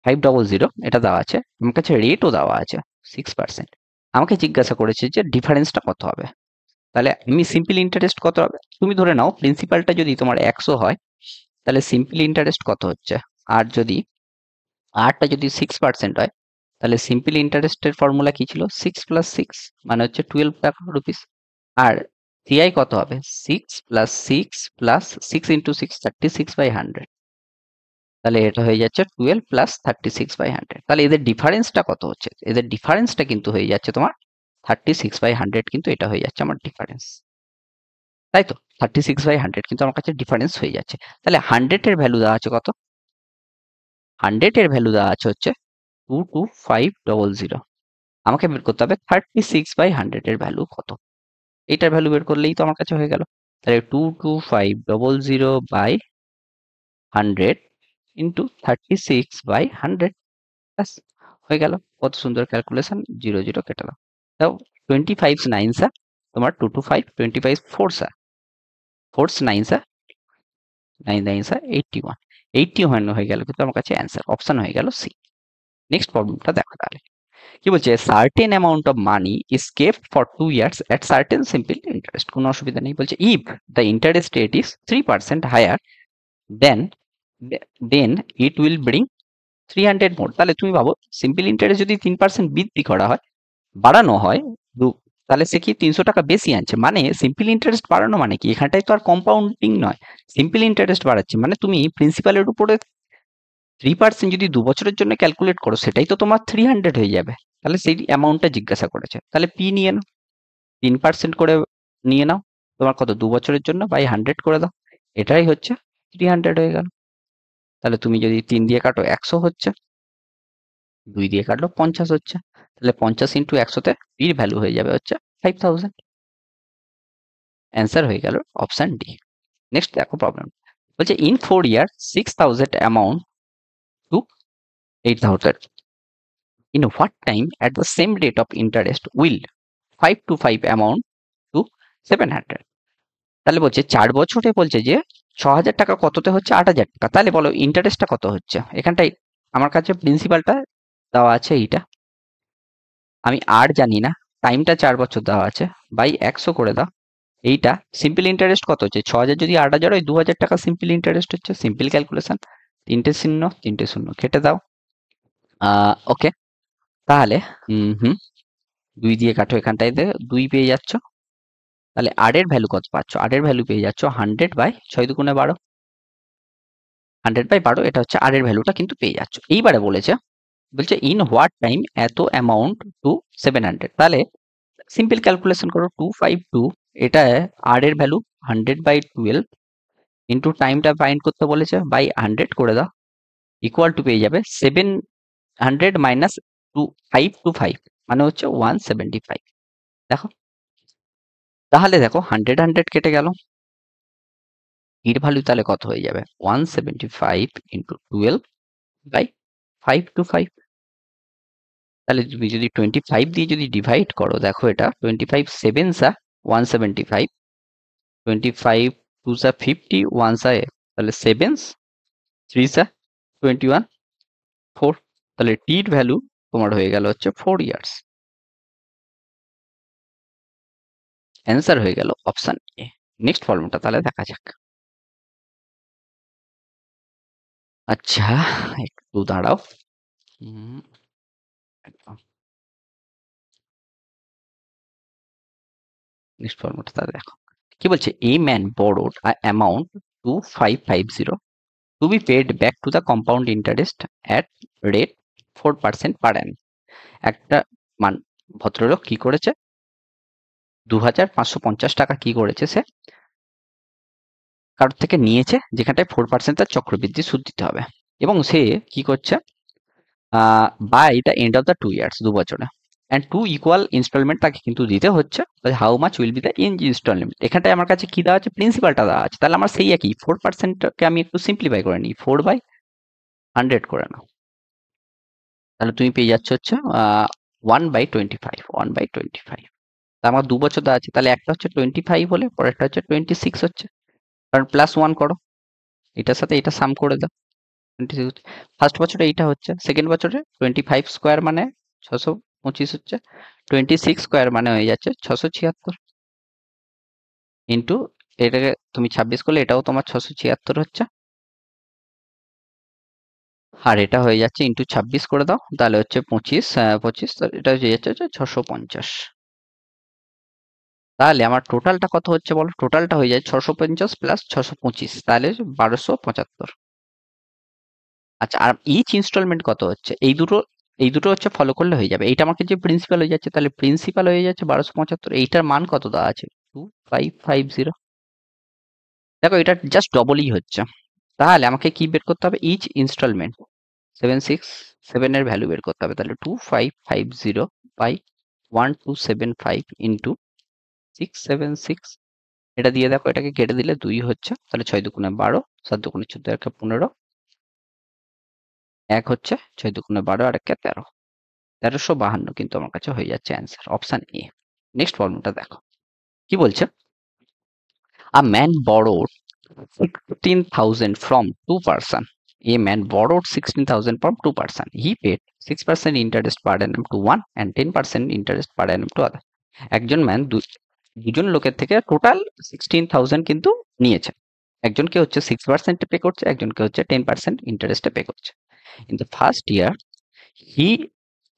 [SPEAKER 1] 500 এটা দেওয়া আছে, আমার কাছে রেটও দেওয়া আছে 6%। আমাকে জিজ্ঞাসা করেছে যে ডিফারেন্সটা কত হবে। তাহলে আমি সিম্পল ইন্টারেস্ট কত হবে, তুমি ধরে নাও প্রিন্সিপালটা যদি তোমার 100 হয়, তাহলে সিম্পল ইন্টারেস্ট কত হচ্ছে, আর যদি আরটা যদি 6% হয়, তাহলে সিম্পল ইন্টারেস্টের ফর্মুলা কি ছিল, 6 প্লাস 6 মানে হচ্ছে 12 টাকা রুপিস। আর সিআই কত হবে, 6 প্লাস 6 প্লাস 6 ইন্টু 6 36/100, তাহলে এটা হয়ে যাচ্ছে 12 প্লাস 36/100। তাহলে এদের ডিফারেন্সটা কত হচ্ছে, এদের ডিফারেন্সটা কিন্তু হয়ে যাচ্ছে তোমার 36/100, কিন্তু এটা হয়ে যাচ্ছে আমার ডিফারেন্স, তাই তো 36/100 কিন্তু আমার কাছে ডিফারেন্স হয়ে যাচ্ছে। তাহলে 100 এর ভ্যালু দেওয়া আছে কত, 100 এর ভ্যালু দেওয়া আছে হচ্ছে 22500, আমাকে বের করতে হবে 36/100 এর ভ্যালু কত, এইটার ভ্যালু বের করলেই তো আমার কাছে হয়ে গেল। তাহলে 22500 বাই 100 ইন্টু 36/100, ব্যাস হয়ে গেল। কত সুন্দর ক্যালকুলেশন, 0 0 কেটে দাও, তাও 25 9 সা তোমার 225, 25 4 সা 4 9 সা 9 9 স্যার 81, 81 হয়ে গেল কিন্তু আমার কাছে অ্যান্সার অপশন হয়ে গেল সি। নেক্সট প্রবলেমটা দেখো তাহলে কি বলছে, certain amount of money is kept for 2 years at certain simple interest. কোনো অসুবিধা নেই, বলছে if the interest rate is 3% higher then then it will bring 300 more. তাহলে তুমি ভাবো সিম্পল ইন্টারেস্ট যদি 3% বৃদ্ধি করা হয়, বাড়ানো হয়, তাহলে সে কি 300 টাকা বেশি আনছে। মানে সিম্পল ইন্টারেস্ট বাড়ানো মানে কি, এখানটায় তো আর কম্পাউন্ডিং নয়, সিম্পল ইন্টারেস্ট বাড়াচ্ছে। মানে তুমি প্রিন্সিপালের উপরে 3% যদি 2 বছরের জন্য ক্যালকুলেট করো, সেটাই তো তোমার 300 হয়ে যাবে। তাহলে সেই অ্যামাউন্টটা জিজ্ঞাসা করেছে, তাহলে পি নিয়ে নাও, 3% করে নিয়ে নাও, তোমার কত 2 বছরের জন্য বাই 100 করে দাও, এটাই হচ্ছে 300 হয়ে গেল। তাহলে তুমি যদি 3 দিয়ে কাটো 100 হচ্ছে, 2 দিয়ে কাটলো 50 হচ্ছে, তাহলে 50 ইন্টু 100তে পির ভ্যালু হয়ে যাবে হচ্ছে 5000। অ্যান্সার হয়ে গেল অপশন ডি। নেক্সট দেখো প্রবলেম, বলছে in 4 years 6000 amount two 8000, in what time at the same rate of interest will 5 to 5 amount to 700। তাহলে বলছে 4 বছরে বলছে যে 6000 টাকা কততে হচ্ছে 8000 টাকা। তাহলে বলো ইন্টারেস্টটা কত হচ্ছে। এখানটাই আমার কাছে প্রিন্সিপালটা দেওয়া আছে, এইটা আমি আর জানি না, টাইমটা 4 বছর দেওয়া আছে, বাই 100 করে দাও। এইটা সিম্পল ইন্টারেস্ট কত হচ্ছে, 6000 যদি 8000 হয় 2000 টাকা সিম্পল ইন্টারেস্ট হচ্ছে। সিম্পল ক্যালকুলেশন, 3টে শূন্য 3টে শূন্য কেটে দাও। ওকে, তাহলে হুম 2 দিয়ে কাটো, এখানটায় 2 পেয়ে যাচ্ছ। তাহলে আর এর ভ্যালু কত পাচ্ছ, আর এর ভ্যালু পেয়ে যাচ্ছ 100 বাই 6 দুগুণে 12, 100 বাই 12, এটা হচ্ছে আর এর ভ্যালুটা কিন্তু পেয়ে যাচ্ছ। এইবারে বলেছে ইন হোয়াট টাইম এত অ্যামাউন্ট টু 700। তাহলে সিম্পল ক্যালকুলেশন করো, 252, এটা আর এর ভ্যালু 100/12 ইন্টু টাইমটা ফাইন্ড করতে বলেছে বাই 100 করে দাও, ইকুয়াল টু পেয়ে যাবে 700 মাইনাস 525, মানে হচ্ছে 175। দেখো, তাহলে দেখো 100 100 কেটে গেল, এর ভ্যালু তাহলে কত হয়ে যাবে 175 ইন্টু 12 বাই 525। তাহলে তুমি যদি 25 দিয়ে যদি ডিভাইড করো, দেখো এটা 25 7 সা 175, 25 2 সা 50, 1 সা তাহলে 7 3 সা 21 4। তাহলে টির ভ্যালু তোমার হয়ে গেল হচ্ছে 4 ইয়ার্স। অ্যান্সার হয়ে গেল অপশন এ। নেক্সট প্রবলেমটা তাহলে দেখা যাক। আচ্ছা একটু দাঁড়াও, নেক্সট প্রবলেমটা তাহলে দেখো কি বলছে, a man borrowed a amount 2550 to be paid back to the compound interest at rate 4% per annum। একটা ভদ্রলোক কি করেছে, 2550 টাকা কি করেছে সে কারোর থেকে নিয়েছে, যেখানটায় 4% তার চক্রবৃদ্ধি সুদ দিতে হবে। এবং সে কি করছে, by the end of the 2 years, 2 বছরে, অ্যান্ড 2 ইকুয়াল ইনস্টলমেন্ট তাকে কিন্তু দিতে হচ্ছে। How much will be the installment. এখানটায় আমার কাছে কি দেওয়া আছে, প্রিন্সিপালটা দেওয়া আছে। তাহলে আমার সেই একই 4%কে আমি একটু সিম্পলিফাই করে নিই, 4/100 করে নাও। তাহলে তুমি পেয়ে যাচ্ছ হচ্ছে 1/25, 1/25। তা আমার 2 বছর দেওয়া আছে, তাহলে একটা হচ্ছে 25 হলে পরেরটা হচ্ছে 26 হচ্ছে, কারণ +1 করো, এটার সাথে এটা সাম করে দাও। 26 ফার্স্ট বছরে এইটা হচ্ছে, সেকেন্ড বছরে 25 স্কোয়ার মানে 625 হচ্ছে, 26 স্কোয়ার মানে হয়ে যাচ্ছে 676 ইন্টু এটাকে তুমি 26 করলে এটাও তোমার 676 হচ্ছে, আর এটা হয়ে যাচ্ছে ইন্টু 26 করে দাও, তাহলে হচ্ছে 25 25, এটা হয়ে যাচ্ছে 650। তাহলে আমার টোটালটা কত হচ্ছে বলো, টোটালটা হয়ে যায় 650 প্লাস 625, তাহলে 1275। আচ্ছা, আর ইচ ইনস্টলমেন্ট কত হচ্ছে, এই দুটো হচ্ছে ফলো করলে হয়ে যাবে। এইটা আমাকে যে প্রিন্সিপাল হয়ে যাচ্ছে, তাহলে প্রিন্সিপাল হয়ে যাচ্ছে 1275। এইটার মান কত দেওয়া আছে 2550। দেখো এটা জাস্ট ডবলই হচ্ছে। তাহলে আমাকে কি বের করতে হবে, ইচ ইনস্টলমেন্ট 767 এর ভ্যালু বের করতে হবে। তাহলে 2550 বাই 1275 ইন্টু 676, এটা দিয়ে দেখো এটাকে কেটে দিলে 2 হচ্ছে, তাহলে 6 দুগুণে 12, 7 দুগুণে 14, 1 15, 1 হচ্ছে 6 দুগুণে 12 আর 1 13, 1352 কিন্তু আমার কাছে হয়ে যাচ্ছে অ্যান্সার অপশন এ। নেক্সট প্রবলেমটা দেখো কি বলছে, a man borrowed 16,000 from two person. A man borrowed 16,000 from two person. He paid 6% interest per annum to one and 10% interest per annum to other. একজন ম্যান দুজন লোকের থেকে টোটাল 16,000 কিন্তু নিয়েছে। একজনকে হচ্ছে 6% পে করছে, একজনকে হচ্ছে 10% ইন্টারেস্টে পে করছে। In the first year he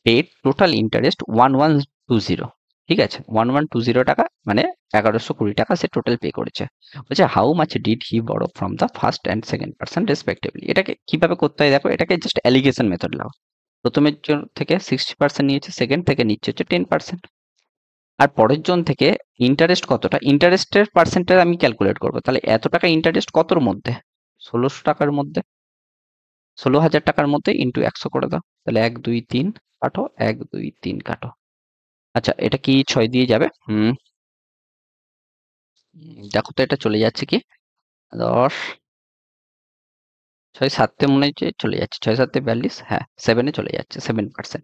[SPEAKER 1] paid total interest 1120, ঠিক আছে, 1120 টাকা, মানে 1120 টাকা সে টোটাল পে করেছে। বলছে হাউ মাচ ডিড হি বড়ো from the first and second person respectively. এটাকে কিভাবে করতে হয় দেখো, এটাকে জাস্ট অ্যালিগেশন মেথড লাও। প্রথমের জন থেকে 60% নিয়েছে, সেকেন্ড থেকে নিচ্ছে হচ্ছে 10%, আর পরের জন থেকে ইন্টারেস্ট কতটা, ইন্টারেস্টের পার্সেন্টেজ আমি ক্যালকুলেট করবো। তাহলে এত টাকা ইন্টারেস্ট কতর মধ্যে, 1600 টাকার মধ্যে, 16,000 টাকার মধ্যে ইন্টু 100 করে দাও। তাহলে 1 2 3 কাটো, 1 2 3 কাটো। আচ্ছা, এটা কি 6 দিয়ে যাবে? দেখো তো এটা চলে যাচ্ছে কি, 10 6 7 মনে হচ্ছে চলে যাচ্ছে, 6 7 42, হ্যাঁ 7 চলে যাচ্ছে, 7%।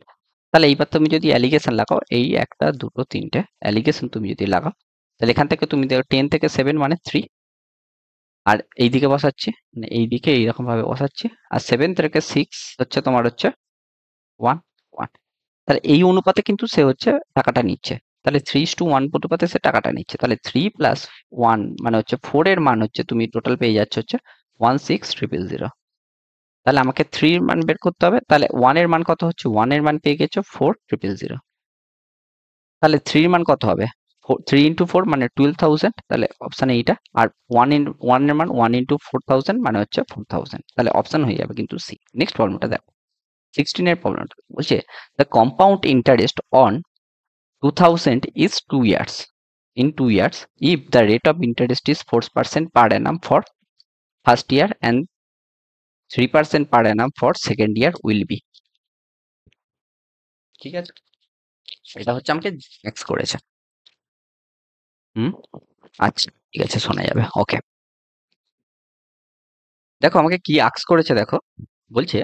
[SPEAKER 1] তাহলে এইবার তুমি যদি অ্যালিগেশন লাগাও, এই একটা দুটো তিনটে অ্যালিগেশন তুমি যদি লাগাও, তাহলে এখান থেকে তুমি দেখো 10 থেকে 7 মানে 3, আর এইদিকে বসাচ্ছি, মানে এইদিকে এইরকম ভাবে বসাচ্ছি, আর 7 থেকে 6 হচ্ছে তোমার হচ্ছে 1 1। তাহলে এই অনুপাতে কিন্তু সে হচ্ছে টাকাটা নিচ্ছে। তাহলে 3:1 অনুপাতে সে টাকাটা নিচ্ছে। তাহলে 3 প্লাস 1 মানে হচ্ছে 4 এর মান হচ্ছে তুমি টোটাল পেয়ে যাচ্ছে হচ্ছে 16,000। তাহলে আমাকে 3 এর মান বের করতে হবে। তাহলে 1 এর মান কত হচ্ছে, 1 এর মান পেয়ে গেছো 4,000। তাহলে 3 এর মান কত হবে, 3 ইন্টু 4 মানে 12,000। তাহলে অপশন এইটা। আর 1 এর মান 1 ইন্টু 4,000 মানে হচ্ছে 4,000। তাহলে অপশন হয়ে যাবে কিন্তু সি। নেক্সট প্রবলেমটা দেখো, 16 এর প্রবলেমটা বলছে the compound interest on 2000 is 2 years. In 2 years, if the rate of interest is 4% per annum for first year and 3% per annum for second year will be, ঠিক আছে, এটা হচ্ছে আমাকে এক্স করেছে। হুম, আচ্ছা ঠিক আছে, শোনা যাবে, ওকে। দেখো আমাকে কি আক্স করেছে, দেখো বলছে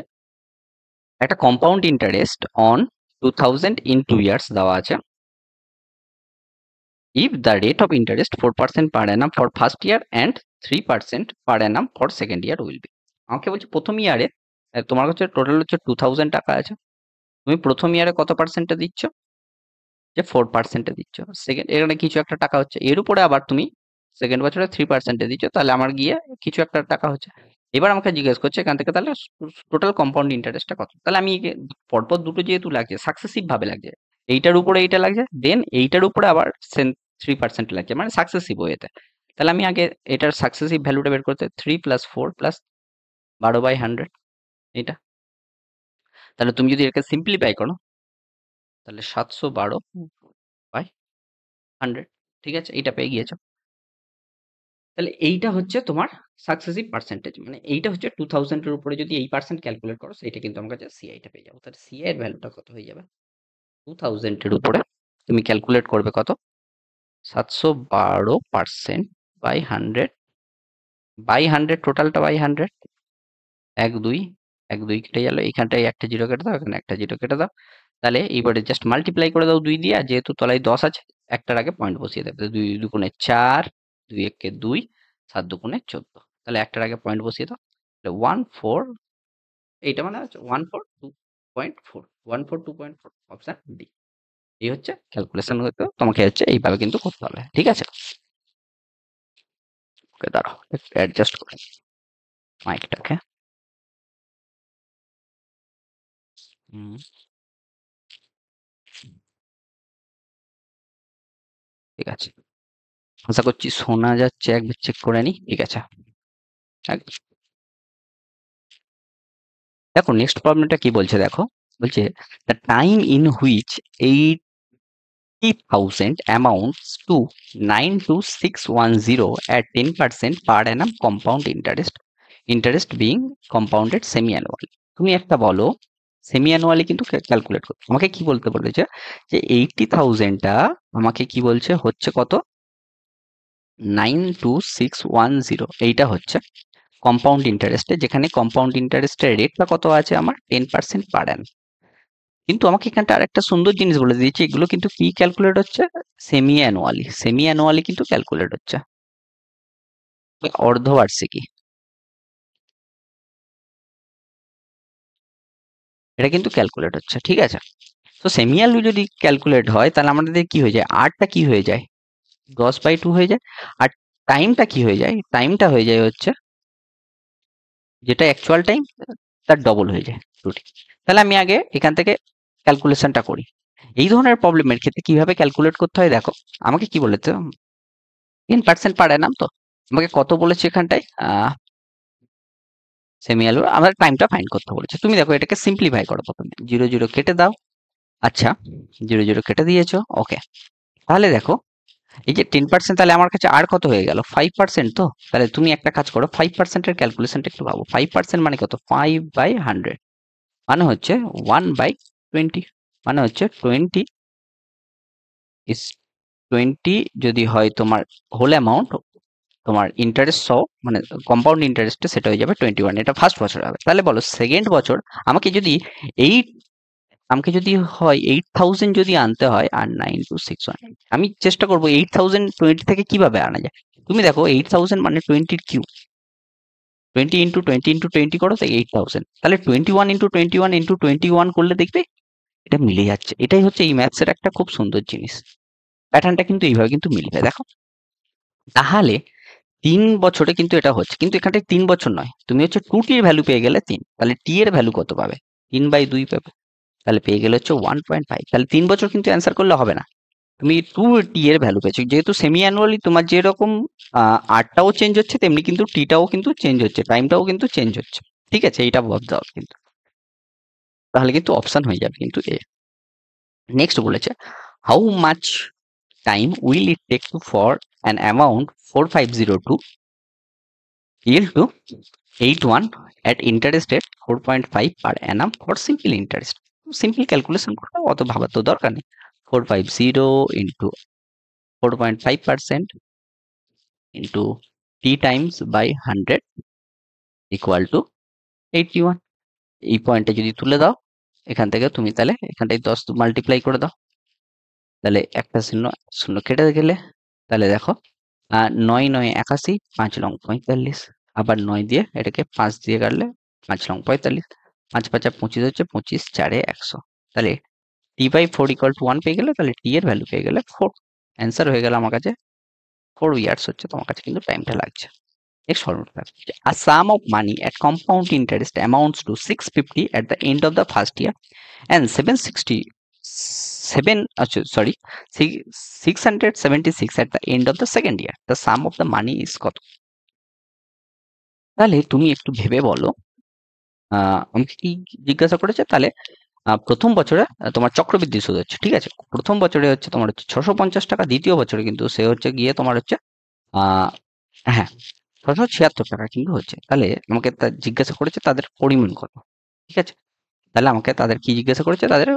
[SPEAKER 1] একটা compound interest on 2000 in 2 years দেওয়া আছে। if the rate of interest 4% per annum for first year and 3% per annum for second year will be, আমাকে বলছে প্রথম ইয়ারে তোমার কাছে টোটাল হচ্ছে 2000 টাকা আছে, তুমি প্রথম ইয়ারে কত পার্সেন্টে দিচ্ছ, যে 4% দিচ্ছ। সেকেন্ড এখানে কিছু একটা টাকা হচ্ছে, এর উপরে আবার তুমি সেকেন্ড বছরে 3% দিচ্ছ, তাহলে আমার গিয়ে কিছু একটা টাকা হচ্ছে। এবার আমাকে জিজ্ঞেস করছে এখান থেকে তাহলে টোটাল কম্পাউন্ড ইন্টারেস্টটা কত। তাহলে আমি পরপর দুটো যেহেতু লাগছে, সাকসেসিভ ভাবে লাগছে, এইটার উপরে এইটা লাগছে, দেন এইটার উপরে আবার 3% লাগছে, মানে সাকসেসিভ ওয়েতে। তাহলে আমি আগে এটার সাকসেসিভ ভ্যালুটা বের করতে, 3 প্লাস 4 প্লাস 12/100 এটা। তাহলে তুমি যদি এটাকে সিম্পলিফাই করো, তাহলে 712/100, ঠিক আছে, এইটা পেয়ে গিয়েছো। তাহলে এইটা হচ্ছে তোমার সাকসেসিভ পার্সেন্টেজ, মানে এইটা হচ্ছে 2000 এর উপরে যদি এই পার্সেন্ট ক্যালকুলেট করো, সেটা কিন্তু আমার কাছে সিআইটা পেয়ে যাবো। তাহলে সিআই এর ভ্যালুটা কত হয়ে যাবে, 2000 এর উপরে তুমি ক্যালকুলেট করবে কত, 712% বাই 100 টোটালটা বাই 100, 1 2 1 2 কেটে গেল, এইখানটায় একটা জিরো কেটে দাও, এখানে একটা জিরো কেটে দাও। তাহলে এইবারে জাস্ট মাল্টিপ্লাই করে দাও 2 দিয়ে, আর যেহেতু তলায় 10 আছে একটার আগে পয়েন্ট বসিয়ে দেবে। 2 2 4, 2 1 2, 7 2 14। তাহলে একটার আগে পয়েন্ট বসিয়ে দাও। তাহলে 14, এইটা মানে হচ্ছে 142.4, 142.4, অপশন ডি। এই হচ্ছে ক্যালকুলেশন, হতে তোমাকে হচ্ছে এইভাবে কিন্তু করতে হবে, ঠিক আছে। ওকে, দাঁড়াও একটু অ্যাডজাস্ট করে মাইকটাকে। হুম, ঠিক আছে, আশা করছি শোনা যাচ্ছে, একবার চেক করে নি, ঠিক আছে। দেখো নেক্সট প্রবলেমটা কি বলছে, দেখো বলছে the time in which 80,000 amounts to 92610 at 10% per annum compound interest being compounded semi annually। তুমি একটা বলো সেমি অ্যানুয়ালি কিন্তু ক্যালকুলেট করতে, আমাকে কি বলতে বলেছে যে 80,000টা আমাকে কি বলছে হচ্ছে কত, 92610, এইটা হচ্ছে কম্পাউন্ড ইন্টারেস্টে, যেখানে কম্পাউন্ড ইন্টারেস্টের রেটটা কত আছে আমার 10% পার annum। কিন্তু আমাকে এখানটা আরেকটা সুন্দর জিনিস বলে দিয়েছে, এগুলো কিন্তু কি ক্যালকুলেট হচ্ছে, সেমি অ্যানুয়ালি কিন্তু ক্যালকুলেট হচ্ছে। অর্ধবার্ষিকী, এটা কিন্তু ক্যালকুলেট হচ্ছে, ঠিক আছে? তো সেমি অ্যানুয়াল যদি ক্যালকুলেট হয় তাহলে আমাদের কি হয়ে যায়, আরটা কি হয়ে যায়, 10/2 হয়ে যায়। আর টাইমটা কি হয়ে যায়, টাইমটা হয়ে যায় হচ্ছে যেটা অ্যাকচুয়াল টাইম তার ডবল হয়ে যায়, ত্রুটি। তাহলে আমি আগে এখান থেকে ক্যালকুলেশনটা করি। এই ধরনের প্রবলেমের ক্ষেত্রে কিভাবে ক্যালকুলেট করতে হয় দেখো, আমাকে কি বলেছে, 10% পার অ্যানাম, তো আমাকে কত বলেছে এখানটায়, সেমি অ্যানুয়াল, আমাদের টাইমটা ফাইন্ড করতে বলেছে। তুমি দেখো এটাকে সিম্পলিফাই করো, প্রথমে 0 0 কেটে দাও। আচ্ছা, 0 0 কেটে দিয়েছো, ওকে। তাহলে দেখো এই যে 10%, তাহলে আমার কাছে আর কত হয়ে গেল, 5%। তো তাহলে তুমি একটা কাজ করো, 5%-এর ক্যালকুলেশনটা একটু ভাবো। 5% মানে কত, 5/100, মানে হচ্ছে 1/20, মানে হচ্ছে 20 যদি হয় তোমার হোল অ্যামাউন্ট, তোমার ইন্টারেস্ট সহ মানে কম্পাউন্ড ইন্টারেস্টে, সেটা হয়ে যাবে 21। এটা ফার্স্ট বছর হবে। তাহলে বলো সেকেন্ড বছর আমাকে যদি এইট আমাকে যদি হয় 8,000 যদি আনতে হয়, আর 9 2 6 1, আমি চেষ্টা করবো 8,020 থেকে কিভাবে আনা যায়। তুমি দেখো 8,000 মানে 20-র কিউব, 20 × 20 × 20 করো, তাই 8,000। তাহলে 21 × 21 × 21 করলে দেখবে এটা মিলে যাচ্ছে। এটাই হচ্ছে এই ম্যাথস এর একটা খুব সুন্দর জিনিস। প্যাটার্নটা কিন্তু এইভাবে কিন্তু মিলবে, দেখো। তাহলে 3 বছরে কিন্তু এটা হচ্ছে, কিন্তু এখানটায় 3 বছর নয়, তুমি হচ্ছে 2t-র ভ্যালু পেয়ে গেলে 3, তাহলে t এর ভ্যালু কত পাবে, 3/2 পাবে। তাহলে পেয়ে গেলে হচ্ছে 1.5। তাহলে 3 বছর কিন্তু অ্যান্সার করলে হবে না, তুমি 2t এর ভ্যালু পেয়েছো। যেহেতু সেমি অ্যানুয়ালি তোমার যেরকম আরটাও চেঞ্জ হচ্ছে, তেমনি কিন্তু টিটাও কিন্তু চেঞ্জ হচ্ছে, টাইমটাও কিন্তু চেঞ্জ হচ্ছে, ঠিক আছে? এইটা ভাবতে হবে কিন্তু, তাহলে কিন্তু অপশন হয়ে যাবে কিন্তু এ। নেক্সট বলেছে, how much time will it take to for an amount 4502 yield to 81 at interest rate 4.5 per annum for simple interest. Simple calculation করতে অত ভাবার তো দরকার নেই। 450 into 4.5% into t times by 100 equal to 81। এই পয়েন্টে যদি তুলে দাও এখান থেকে, তুমি তাহলে এখানটায় 10 মাল্টিপ্লাই করে দাও, তাহলে একটা শূন্য শূন্য কেটে গেলে, তাহলে দেখো 9 9 81, 5 9 45, আবার 9 দিয়ে এটাকে 5 দিয়ে কাটলে 5 9 45, 5 5 25 হচ্ছে, 25 4 100। তাহলে t/4 ইকুয়াল টু 1 পেয়ে গেলে, তাহলে t এর ভ্যালু পেয়ে গেলে 4। অ্যান্সার হয়ে গেল আমার কাছে 4 ইয়ার্স হচ্ছে তোমার কাছে কিন্তু টাইমটা লাগছে। Next formula, a sum of money at compound interest amounts to 650 at the end of the first year and 676 at the end of the second year. The sum of the money is কত? তাহলে তুমি একটু ভেবে বলো, আমাকে কি জিজ্ঞাসা করেছে, তাহলে প্রথম বছরে তোমার চক্রবৃদ্ধি সুদ হচ্ছে, ঠিক আছে? প্রথম বছরে হচ্ছে তোমার হচ্ছে 650 টাকা, দ্বিতীয় বছরে কিন্তু সে হচ্ছে গিয়ে তোমার হচ্ছে আহ হ্যাঁ 676 টাকা কিন্তু হচ্ছে। তাহলে আমাকে জিজ্ঞাসা করেছে তাদের পরিমাণ কত, ঠিক আছে? তাহলে আমাকে তাদের কি জিজ্ঞাসা করেছে, তাদের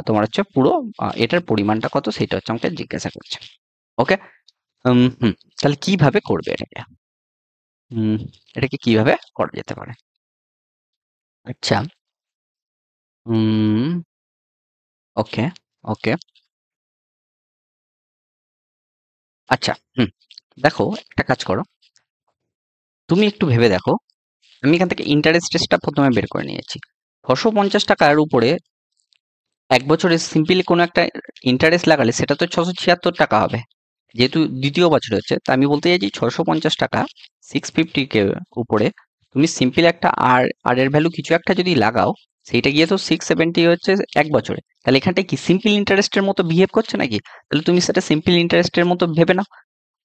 [SPEAKER 1] তোমার হচ্ছে পুরো এটার পরিমাণটা কত সেটা হচ্ছে আমাকে জিজ্ঞাসা করছে, ওকে। হুম, তাহলে কিভাবে করবে এটাকে, হুম, এটাকে কিভাবে করা যেতে পারে? আচ্ছা, হুম, ওকে, ওকে, আচ্ছা, দেখো একটা কাজ করো, তুমি একটু ভেবে দেখো, আমি এখান থেকে ইন্টারেস্ট রেটটা প্রথমে বের করে নিয়েছি। 650 টাকার উপরে 1 বছরে সিম্পলি কোনো একটা ইন্টারেস্ট লাগালে সেটা তো 676 টাকা হবে, যেহেতু দ্বিতীয় বছরে হচ্ছে। তা আমি বলতে চাইছি 650 টাকা 650 কে উপরে তুমি সিম্পল একটা আর এর ভ্যালু কিছু একটা যদি লাগাও, সেইটা গিয়ে তো 670 হচ্ছে 1 বছরে। তাহলে এখানটায় কি সিম্পল ইন্টারেস্টের মতো বিহেভ করছে নাকি? তাহলে তুমি সেটা সিম্পল ইন্টারেস্টের মতো ভেবে নাও।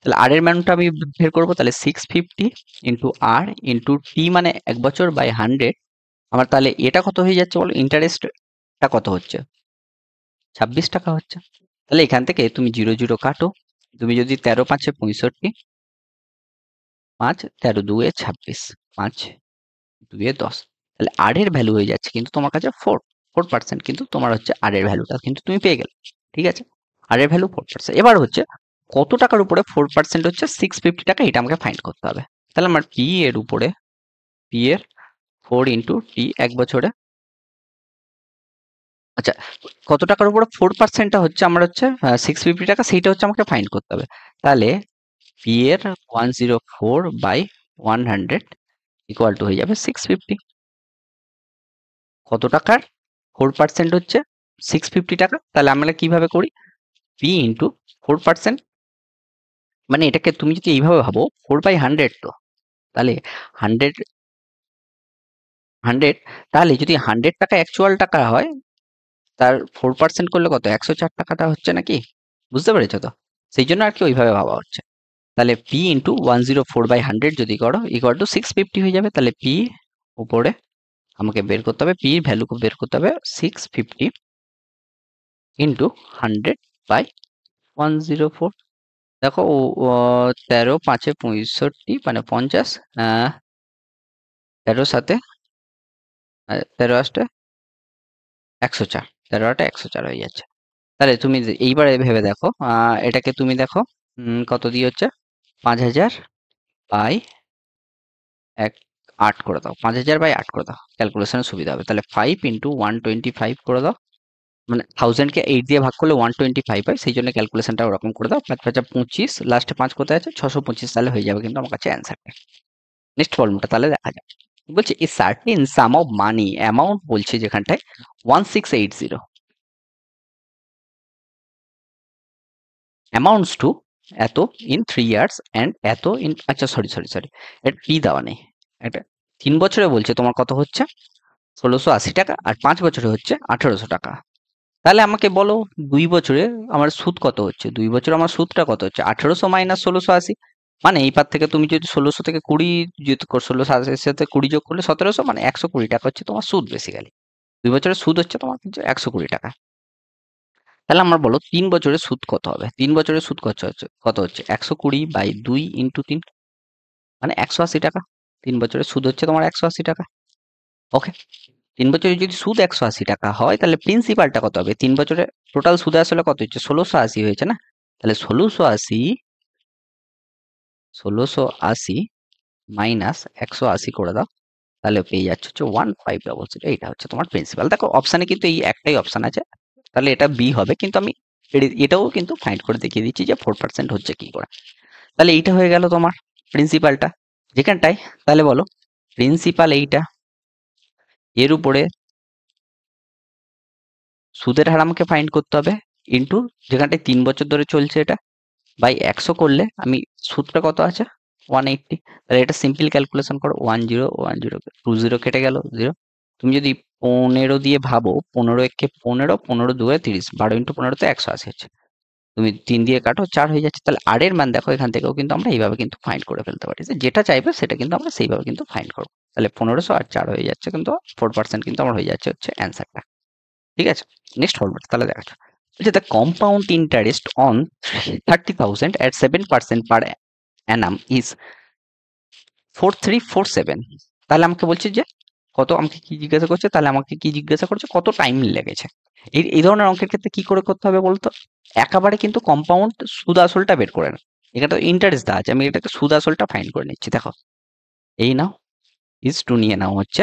[SPEAKER 1] তাহলে আর এর মানটা আমি বের করবো, তাহলে 650 ইন্টু আর ইন্টু টি মানে 1 বছর বাই 100। আমার তাহলে এটা কত হয়ে যাচ্ছে বলো, ইন্টারেস্টটা কত হচ্ছে, 26 টাকা হচ্ছে। তাহলে এখান থেকে তুমি 0 0 কাটো, তুমি যদি 13 5 65, 5 13 2 26, 5 2 10, তাহলে আর এর ভ্যালু হয়ে যাচ্ছে কিন্তু তোমার কাছে 4% কিন্তু তোমার হচ্ছে আর এর ভ্যালুটা কিন্তু তুমি পেয়ে গেলে, ঠিক আছে? আর এর ভ্যালু 4%। এবার হচ্ছে কত টাকার উপরে 4% হচ্ছে 650 টাকা, এটা আমাকে ফাইন্ড করতে হবে। তাহলে আমার পি এর উপরে, পি এর 4 ইন্টু টি 1 বছরে, আচ্ছা কত টাকার উপরে 4%টা হচ্ছে আমার হচ্ছে 650 টাকা, সেইটা হচ্ছে আমাকে ফাইন্ড করতে হবে। তাহলে পি এর 104/100 ইকুয়াল টু হয়ে যাবে 650। কত টাকার 4% হচ্ছে 650 টাকা। তাহলে আমরা কিভাবে করি, পি ইন্টু 4%, মানে এটাকে তুমি যদি এইভাবে ভাবো 4/100, তো তাহলে 100 তাহলে যদি 100 টাকা অ্যাকচুয়াল টাকা হয়, তার 4% করলে কত, 104 টাকাটা হচ্ছে নাকি? বুঝতে পেরেছো তো? সেই জন্য আর কি ওইভাবে ভাবা হচ্ছে। তাহলে পি ইন্টু 104/100 যদি করো ইকুয়াল টু 650 হয়ে যাবে। তাহলে পি উপরে আমাকে বের করতে হবে, পি ভ্যালু বের করতে হবে 650 ইন্টু 100/104। দেখো 13×5=65, মানে 50, 13 13 104, 13 104 হয়ে যাচ্ছে। তাহলে তুমি এইবারে ভেবে দেখো, এটাকে তুমি দেখো কত দিয়ে হচ্ছে, 5000 বাই 8 করে দাও, 5000/8 করে দাও, ক্যালকুলেশনের সুবিধা হবে। তাহলে 5 ইন্টু 125 করে দাও, মানে 1000-কে 8 দিয়ে ভাগ করলে 125 হয়, সেই জন্য ক্যালকুলেশনটা ওরকম করে দাও। 5×5 = 25, লাস্টে 5 কোথায় আছে, 625, তাহলে হয়ে যাবে কিন্তু আমার কাছে অ্যান্সারটা। নেক্সট প্রবলেমটা তাহলে দেখা যাক। বলছে a certain some of money, amount বলছে যেখানটায় 1680, অ্যামাউন্টস টু এত ইন 3 ইয়ার্স অ্যান্ড এত ইন, আচ্ছা সরি, এটা পি দেওয়া নেই, এটা 3 বছরে বলছে তোমার কত হচ্ছে 1680 টাকা, আর 5 বছরে হচ্ছে 1800 টাকা। তাহলে আমাকে বলো 2 বছরে আমার সুদ কত হচ্ছে, 2 বছরে আমার সুদটা কত হচ্ছে, 1800 মাইনাস 1680, মানে এই পার থেকে তুমি যদি 1600 থেকে 20, যদি 1680 সাথে 20 যোগ করলে 1700, মানে 120 টাকা হচ্ছে তোমার সুদ। বেসিক্যালি 2 বছরের সুদ হচ্ছে তোমার কিন্তু 120 টাকা। তাহলে আমার বলো 3 বছরের সুদ কত হবে, 3 বছরের সুদ কত হচ্ছে 120/2 ইন্টু 3, মানে 180 টাকা। 3 বছরের সুদ হচ্ছে তোমার 180 টাকা। ওকে, 3 বছরে যদি সুদ 180 টাকা হয়, তাহলে প্রিন্সিপালটা কত হবে, 3 বছরে টোটাল সুদে আসলে কত হচ্ছে, 1680 হয়েছে না? তাহলে 1680 মাইনাস 180 করে দাও, তাহলে পেয়ে যাচ্ছে হচ্ছে 1500। এইটা হচ্ছে তোমার প্রিন্সিপাল। দেখো অপশানে কিন্তু এই একটাই অপশান আছে, তাহলে এটা বি হবে, কিন্তু আমি এটাও কিন্তু ফাইন্ড করে দেখিয়ে দিচ্ছি যে 4% হচ্ছে কি করে। তাহলে এইটা হয়ে গেল তোমার প্রিন্সিপালটা যেখানটায়। তাহলে বলো প্রিন্সিপাল এইটা, এর উপরে সুদের হার আমাকে ফাইন্ড করতে হবে, ইন্টু যেখানটায় 3 বছর ধরে চলছে এটা, বাই 100 করলে আমি সুদটা কত আছে 180। তাহলে এটা সিম্পল ক্যালকুলেশন করো, 1010, 20 কেটে গেল 0। তুমি যদি 15 দিয়ে ভাবো, 15 × 15, 15×2 = 30, 12 × 15 তে 180 হচ্ছে। তুমি 3 দিয়ে কাটো, 4 হয়ে যাচ্ছে। তাহলে আর এর মান দেখো, এখান থেকেও কিন্তু আমরা এইভাবে কিন্তু ফাইন্ড করে ফেলতে পারি, যে যেটা চাইবে সেটা কিন্তু আমরা সেইভাবে কিন্তু ফাইন্ড করবো। তাহলে 1500 আর 4 হয়ে যাচ্ছে, কিন্তু 4% কিন্তু আমার হয়ে যাচ্ছে হচ্ছে অ্যান্সারটা। ঠিক আছে, নেক্সট ফরম্যাট তাহলে দেখা যাক। বলছে the compound interest on 30,000 at 7% per annum is 4347। তাহলে আমাকে বলছে যে কত, আমাকে কি জিজ্ঞাসা করছে, তাহলে আমাকে কি জিজ্ঞাসা করছে, কত টাইম লেগেছে। এই ধরনের অঙ্কের ক্ষেত্রে কি করে করতে হবে বলতো, একেবারে কিন্তু কম্পাউন্ড সুদ আসলটা বের করে না, এখানে তো ইন্টারেস্ট দেওয়া আছে, আমি এটাকে সুদ আসলটা ফাইন্ড করে নিচ্ছি। দেখো এই নাও, ইজ টু নিয়ে নাও হচ্ছে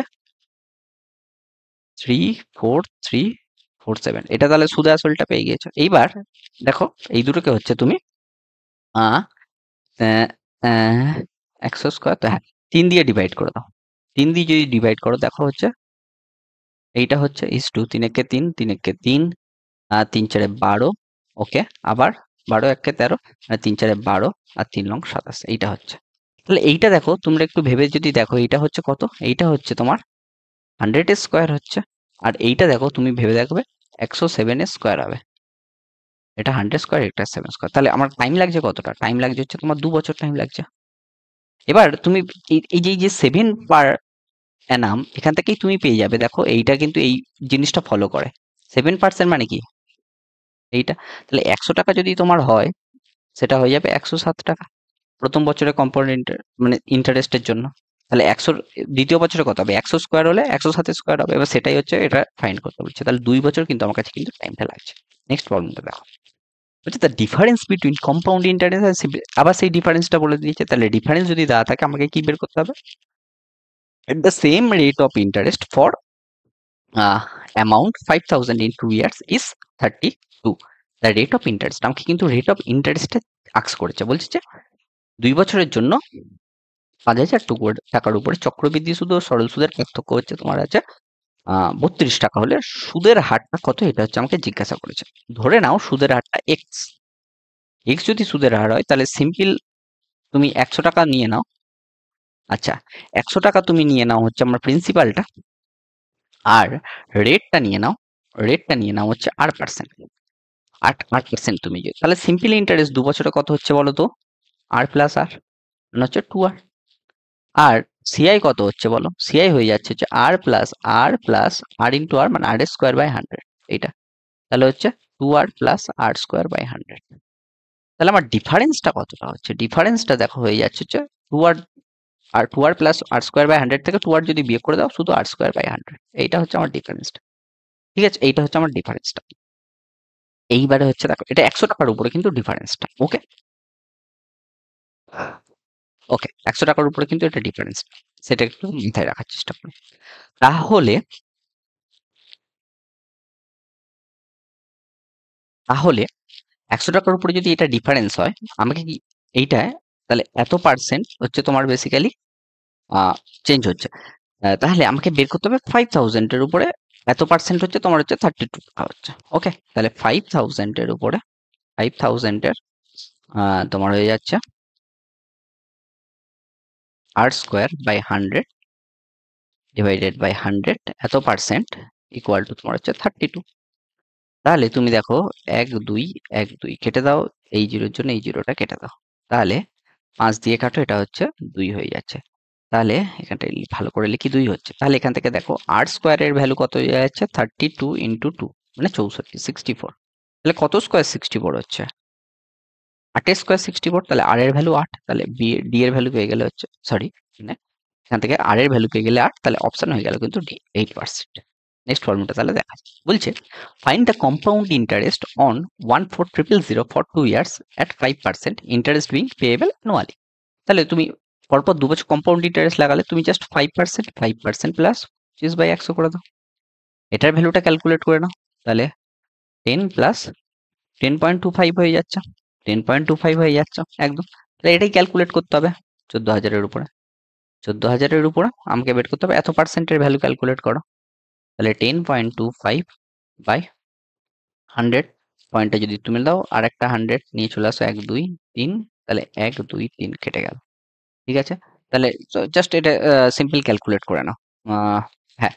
[SPEAKER 1] 34347, এটা তাহলে সুদে আসলটা পেয়ে গিয়েছো। এইবার দেখো এই দুটোকে হচ্ছে তুমি আহ 100 স্কোয়ার, তো হ্যাঁ 3 দিয়ে ডিভাইড করে দাও। 3 দিয়ে যদি ডিভাইড করো, দেখো হচ্ছে এইটা হচ্ছে ইস টু, 3 একে 3, 3 3 4 12, ওকে, আবার 12 1 13, মানে 3 4 12, আর 3 লং 27, এইটা হচ্ছে। তাহলে এইটা দেখো তোমরা একটু ভেবে যদি দেখো, এইটা হচ্ছে কত, এইটা হচ্ছে তোমার 100 স্কোয়ার হচ্ছে, আর এইটা দেখো তুমি ভেবে দেখবে 107 স্কোয়ার হবে। এটা 100 স্কোয়ার, এটা 7 স্কোয়ার। তাহলে আমার টাইম লাগছে কতটা, টাইম লাগছে হচ্ছে তোমার 2 বছর টাইম লাগছে। এবার তুমি এই যে 7 per annum, এখান থেকেই তুমি পেয়ে যাবে। দেখো এইটা কিন্তু এই জিনিসটা ফলো করে, 7% মানে কি এইটা। তাহলে 100 টাকা যদি তোমার হয়, সেটা হয়ে যাবে 107 টাকা প্রথম বছরে কম্পাউন্ড মানে ইন্টারেস্টের জন্য। তাহলে 100 দ্বিতীয় বছরে কত হবে, 100 স্কোয়ার হলে 107 স্কোয়ার হবে। এবার সেটাই হচ্ছে এটা ফাইন্ড করতে বলছে। তাহলে 2 বছর কিন্তু আমার কাছে কিন্তু টাইমটা লাগছে। নেক্সট প্রবলেমটা দেখো, বলছে the difference between compound interest আর আবার সেই ডিফারেন্সটা বলে দিয়েছে। তাহলে ডিফারেন্স যদি দেওয়া থাকে, আমাকে কি বের করতে হবে, at the same rate of interest for amount 5000 in 2 years is 32, the rate of interest। আমাকে কিন্তু রেট অফ ইন্টারেস্টে আক্স করেছে, বলছে যে 2 বছরের জন্য 5,000 টাকার উপরে চক্রবৃদ্ধি সুদ ও সরল সুদের পার্থক্য হচ্ছে তোমার আছে 32 টাকা হলে সুদের হারটা কত, এটা হচ্ছে আমাকে জিজ্ঞাসা করেছে। ধরে নাও সুদের হারটা এক্স। এক্স যদি সুদের হার হয় তাহলে সিম্পল তুমি 100 টাকা নিয়ে নাও। আচ্ছা, 100 টাকা তুমি নিয়ে নাও হচ্ছে আমার প্রিন্সিপালটা, আর রেটটা নিয়ে নাও হচ্ছে 8%। 8% তুমি তাহলে সিম্পল ইন্টারেস্ট 2 বছরে কত হচ্ছে বলো তো? আর প্লাস আর মানে হচ্ছে 2R। আর সিআই কত হচ্ছে বলো? সিআই হয়ে যাচ্ছে হচ্ছে আর ইন্টু আর মানে আর স্কোয়ার বাই 100 এইটা। তাহলে হচ্ছে 2R plus R square by 100। তাহলে আমার ডিফারেন্সটা কতটা হচ্ছে? ডিফারেন্সটা দেখো হয়ে যাচ্ছে হচ্ছে 2R, আর 2R plus R square by 100 থেকে 2R যদি বিয়োগ করে দাও শুধু আর স্কোয়ার বাই 100। এইটা হচ্ছে আমার ডিফারেন্সটা। ঠিক আছে, এইটা হচ্ছে আমার ডিফারেন্সটা। এইবারে হচ্ছে দেখো এটা 100 টাকার উপরে কিন্তু ডিফারেন্সটা। ওকে ওকে 100 টাকার উপরে কিন্তু এটা ডিফারেন্স, সেটা একটু মাথায় রাখার চেষ্টা করো। তাহলে তাহলে 100 টাকার উপরে যদি এটা ডিফারেন্স হয়, আমাকে কি এইটা তাহলে এত পার্সেন্ট হচ্ছে তোমার বেসিক্যালি চেঞ্জ হচ্ছে। তাহলে আমাকে বের করতে হবে 5000 এর উপরে এত পার্সেন্ট হচ্ছে তোমার হচ্ছে 32 টাকা হচ্ছে। ওকে, তাহলে 5000 এর উপরে 5000 এর তোমার হয়ে যাচ্ছে আর স্কোয়ার বাই 100 ডিভাইডেড বাই 100 এত পার্সেন্ট ইকুয়াল টু তোমার হচ্ছে 32। তাহলে তুমি দেখো 1 2 কেটে দাও, এই জিরোর জন্য এই জিরোটা কেটে দাও, তাহলে 5 দিয়ে কাটো, এটা হচ্ছে 2 হয়ে যাচ্ছে। তাহলে এখানটা ভালো করে লিখি 2 হচ্ছে। তাহলে এখান থেকে দেখো আর স্কোয়ারের ভ্যালু কত হয়ে যাচ্ছে 32 ইন্টু 2 মানে 64। তাহলে কত স্কোয়ার 64 হচ্ছে? 8 স্কোয়ার 64। তাহলে আর এর ভ্যালু 8, তাহলে ডি এর ভ্যালু পেয়ে গেলে হচ্ছে সরি এখান থেকে আর এর ভ্যালু পেয়ে গেলে 8, তাহলে অপশন হয়ে গেল কিন্তু ডি 8%। নেক্সট ফর্মুলা তাহলে দেখা যাচ্ছে। বলছে find the compound interest on 14000 for 2 years at 5% interest being payable annually. তাহলে তুমি পরপর 2 বছর কম্পাউন্ড ইন্টারেস্ট লাগালে তুমি জাস্ট 5% প্লাস 25/100 করে দাও। এটার ভ্যালুটা ক্যালকুলেট করে নাও। তাহলে 10 প্লাস 10.25 হয়ে যাচ্ছে, 10.25 হয়ে যাচ্ছে একদম। তাহলে এটাই ক্যালকুলেট করতে হবে 14,000-এর উপরে। 14,000-এর উপরে আমাকে বের করতে হবে এত পার্সেন্টের ভ্যালু ক্যালকুলেট করো। তাহলে 10.25 বাই 100 পয়েন্টটা যদি তুমি দাও আর একটা 100 নিয়ে চলে আসো 1 2 3, তাহলে 1 2 3 কেটে গেল। ঠিক আছে, তাহলে জাস্ট এটা সিম্পল ক্যালকুলেট করে নাও। হ্যাঁ,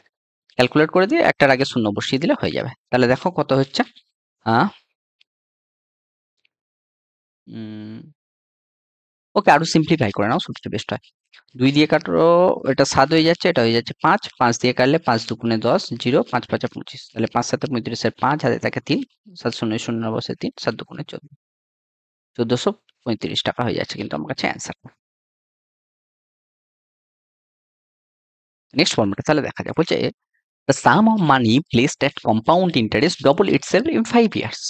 [SPEAKER 1] ক্যালকুলেট করে দিয়ে একটার আগে শূন্য বসিয়ে দিলে হয়ে যাবে। তাহলে দেখো কত হচ্ছে। ওকে, আরো সিম্পলিফাই করে নাও, সবচেয়ে বেস্ট হয়। 2 দিয়ে কাটো, এটা 7 হয়ে যাচ্ছে, এটা হয়ে যাচ্ছে 5। 5 দিয়ে কাটলে 5 দুগুণে 10, 0 5 5 25। তাহলে 5 7 35 5 হাতে থাকে 3, 7 শূন্য শূন্য বসে 3, 7 দুগুণে 14, 1435 টাকা হয়ে যাচ্ছে কিন্তু আমার কাছে অ্যান্সার। নেক্সট ফর্মুলা তাহলে দেখা যাক। বলছে the sum of money placed at compound interest double itself in 5 years.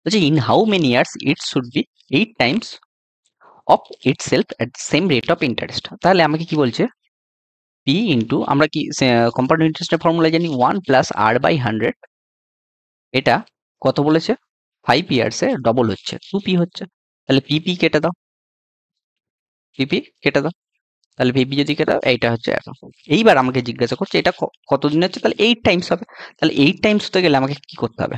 [SPEAKER 1] বলছে in how many years it should be 8 times of itself at the same rate of interest. তাহলে আমাকে কি বলছে P into আমরা কি কম্পাউন্ড ইন্টারেস্টের formula জানি 1 plus R by 100, এটা কত বলেছে 5 ইয়ার্সে ডবল হচ্ছে 2p হচ্ছে। তাহলে পিপি কেটে দাও, পিপি কেটে দাও, তাহলে পিপি যদি কেটে দাও এইটা হচ্ছে এত। এইবার আমাকে জিজ্ঞাসা করছে এটা কতদিন হচ্ছে, তাহলে 8 টাইমস হবে। তাহলে 8 টাইমস হতে গেলে আমাকে কি করতে হবে?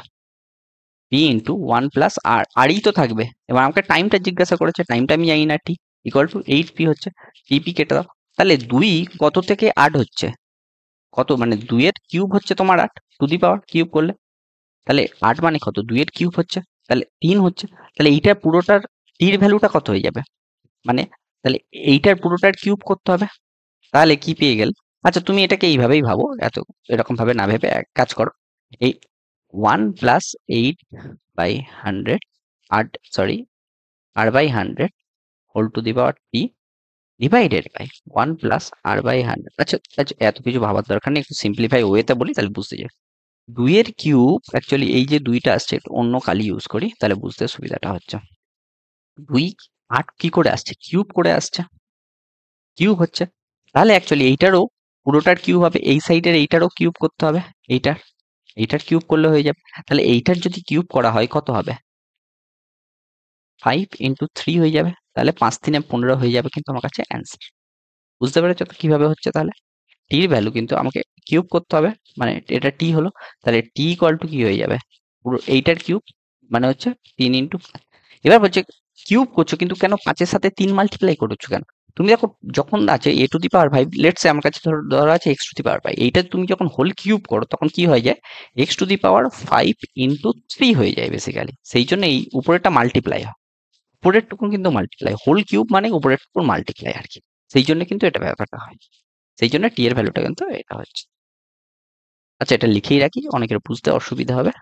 [SPEAKER 1] পি ইন্টু 1 প্লাস আর, আরই তো থাকবে। এবার আমাকে টাইমটা জিজ্ঞাসা করেছে, টাইমটা আমি জানি না, টি ইকুয়াল টু 8p হচ্ছে। পিপি কেটে দাও, তাহলে 2 কত থেকে 8 হচ্ছে কত, মানে 2 এর কিউব হচ্ছে তোমার 8 টু দি পাওয়ার কিউব করলে, তাহলে 8 মানে কত 2 এর কিউব হচ্ছে, তাহলে 3 হচ্ছে। তাহলে এইটা পুরোটার টির ভ্যালুটা কত হয়ে যাবে, মানে তাহলে এইটার পুরোটার কিউব করতে হবে। তাহলে কি পেয়ে গেল? আচ্ছা তুমি এটাকে এইভাবেই ভাবো, এত এরকম ভাবে না ভেবে এক কাজ করো, এই 1 plus 8/100 R sorry R by 100 whole to the power t divided by 1 plus R by 100। আচ্ছা আচ্ছা, এত কিছু ভাবার দরকার নেই, একটু সিম্পলিফাই ওয়েতে বলি তাহলে বুঝতে যাবে। 2 এর কিউব অ্যাকচুয়ালি এই যে 2টা আসছে একটু অন্য কালি ইউজ করি তাহলে বুঝতে সুবিধাটা হচ্ছে। 2 8 কি করে আসছে, কিউব করে আসছে, কিউব হচ্ছে। তাহলে অ্যাকচুয়ালি এইটারও পুরোটার কিউব হবে, এই সাইডের এইটারও কিউব করতে হবে, এইটার কিউব করলে হয়ে যাবে। তাহলে এইটার যদি কিউব করা হয় কত হবে, 5 ইন্টু 3 হয়ে যাবে। তাহলে 5×3 = 15 হয়ে যাবে কিন্তু আমার কাছে অ্যান্সার। বুঝতে পেরেছো তো কিভাবে হচ্ছে? তাহলে টির ভ্যালু কিন্তু আমাকে কিউব করতে হবে, মানে এটা টি হলো, তাহলে টি ইকুয়াল টু কি হয়ে যাবে, পুরো এইটার কিউব, মানে হচ্ছে 3 × 5। এবার বলছে কিউব করছো কিন্তু কেন 5-এর সাথে 3 মাল্টিপ্লাই করছো কেন? তুমি দেখো যখন আছে a⁵, লেটস সে আমার কাছে ধরো আছে x⁵, এইটা তুমি যখন হোল কিউব করো তখন কি হয়ে যায়, x⁵ হয়ে যায় বেসিক্যালি। সেই জন্য এই উপরেরটা মাল্টিপ্লাই হয়, উপরের টুকুন কিন্তু মাল্টিপ্লাই, হোল কিউব মানে উপরের টুকুন মাল্টিপ্লাই আর কি। সেই জন্য কিন্তু এটা ব্যাপারটা হয়, সেই জন্য টি এর ভ্যালুটা কিন্তু এটা হচ্ছে। আচ্ছা, এটা লিখেই রাখি, অনেকের বুঝতে অসুবিধা হবে।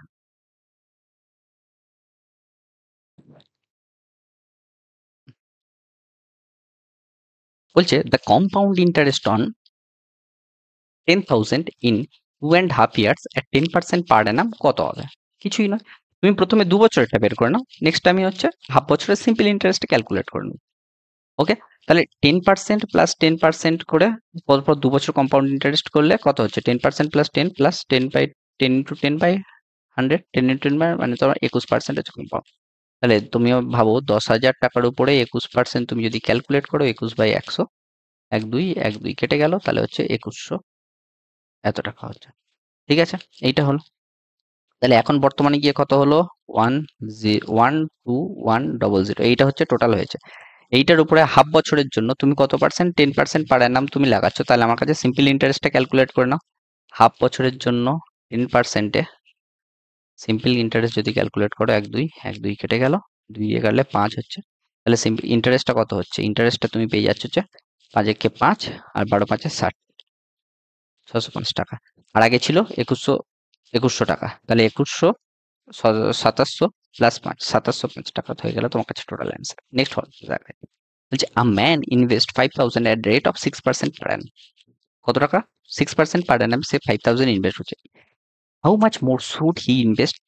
[SPEAKER 1] বলছে the compound interest on 10,000 in 2.5 years at 10% per Anam কত হবে? কিছুই নয়, তুমি প্রথমে 2 বছরেরটা বের করে নাও, নেক্সট আমি হচ্ছে হাফ বছরের সিম্পল ইন্টারেস্ট ক্যালকুলেট করে নেব। ওকে, তাহলে 10% প্লাস 10% করে পরপর 2 বছর কম্পাউন্ড ইন্টারেস্ট করলে কত হচ্ছে, 10% প্লাস 10 প্লাস 10/10 × 10 মানে তোমার 21% হচ্ছে কম্পাউন্ড। তাহলে তুমিও ভাবো 10,000 টাকার উপরে 21% তুমি যদি ক্যালকুলেট করো, 21/100, 1 2 কেটে গেল, তাহলে হচ্ছে 2100 এত টাকা হচ্ছে। ঠিক আছে, এইটা হলো। তাহলে এখন বর্তমানে গিয়ে কত হলো, 12100, এইটা হচ্ছে টোটাল হয়েছে। এইটার উপরে হাফ বছরের জন্য তুমি কত পার্সেন্ট, 10% পার অ্যানাম তুমি লাগাচ্ছ, তাহলে আমার কাছে সিম্পল ইন্টারেস্টটা ক্যালকুলেট করে নাও। হাফ বছরের জন্য 10%-এ সিম্পল ইন্টারেস্ট যদি ক্যালকুলেট করো, 1 2 কেটে গেল, 2 এ গেলে 5 হচ্ছে। তাহলে সিম্পল ইন্টারেস্টটা কত হচ্ছে, ইন্টারেস্টটা তুমি পেয়ে যাচ্ছ হচ্ছে 5 × 5 আর 12×5 = 60, 605 টাকা। আর আগে ছিল 2100 টাকা, তাহলে 2700 প্লাস 5, 2705 টাকা হয়ে গেল তোমার কাছে টোটাল অ্যান্সার। নেক্সট বলছে a man invest 5,000 at rate of 6% পার অ্যানাম। কত টাকা, 6% পার অ্যানাম সে 5,000 ইনভেস্ট হচ্ছে। How much more should he invest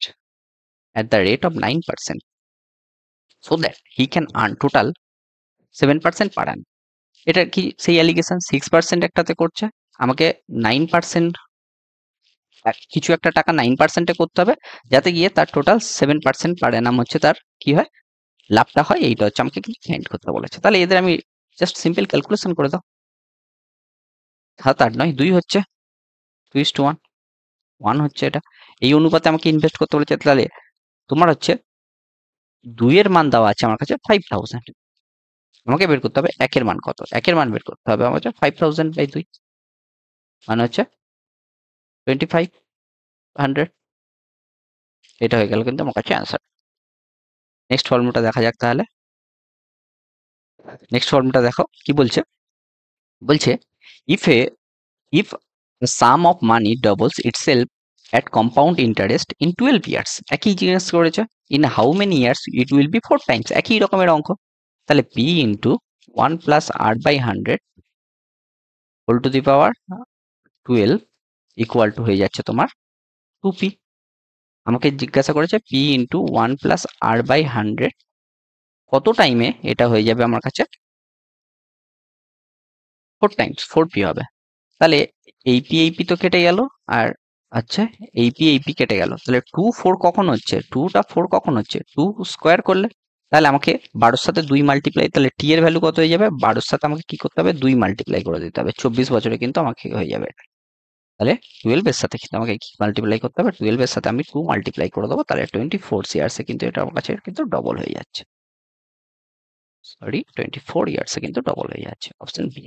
[SPEAKER 1] at the rate of 9% so that he can earn total 7% per annum? এটা কি সেই অ্যালিগেশন? 6% একটাতে করছে, আমাকে 9% কিছু একটা টাকা 9%-এ করতে হবে, যাতে গিয়ে তার টোটাল 7% পার অ্যানাম হচ্ছে তার কি হয়, লাভটা হয়। এইটা হচ্ছে আমাকে কিন্তু ফাইন্ড করতে বলেছে। তাহলে এদের আমি জাস্ট সিম্পল ক্যালকুলেশন করে দাও। 7 8 9 2 হচ্ছে, 2:1, 1 হচ্ছে এটা। এই অনুপাতে আমাকে ইনভেস্ট করতে বলেছে, তাহলে তোমার হচ্ছে 2 এর মান দেওয়া আছে আমার কাছে 5,000, আমাকে বের করতে হবে 1 এর মান কত, 1 এর মান বের করতে হবে আমার কাছে 5,000/2, মানে হচ্ছে 2500। এটা হয়ে গেল কিন্তু আমার কাছে অ্যান্সার। নেক্সট ফর্মুলাটা দেখা যাক তাহলে। নেক্সট ফর্মুলাটা দেখো কি বলছে, বলছে if if the sum of money doubles itself at compound interest in 12 years, একই জিনিস করেছে, in how many years it will be 4 times, একই রকমের অঙ্ক। তাহলে p into 1 plus r/100 whole to the power 12 equal to হয়ে যাচ্ছে তোমার 2p। আমাকে জিজ্ঞাসা করেছে p into 1 plus r/100 কত টাইমে এটা হয়ে যাবে আমার কাছে 4 টাইমস, 4p হবে। তাহলে এই পি তো কেটে গেল, আর আচ্ছা এই পি কেটে গেল, তাহলে 2 4 কখন হচ্ছে, 2টা 4 কখন হচ্ছে, 2 স্কোয়ার করলে, তাহলে আমাকে 12-র সাথে 2 মাল্টিপ্লাই, তাহলে টি এর ভ্যালু কত হয়ে যাবে, 12-র সাথে আমাকে কি করতে হবে, 2 মাল্টিপ্লাই করে দিতে হবে, 24 বছরে কিন্তু আমাকে হয়ে যাবে এটা। তাহলে 12 এর সাথে কিন্তু আমাকে কি মাল্টিপ্লাই করতে হবে, 12 এর সাথে আমি 2 মাল্টিপ্লাই করে দেবো, তাহলে 24 ইয়ার্সে কিন্তু এটা আমার কাছে কিন্তু ডবল হয়ে যাচ্ছে, সরি 24 ইয়ার্সে কিন্তু ডবল হয়ে যাচ্ছে, অপশন বি।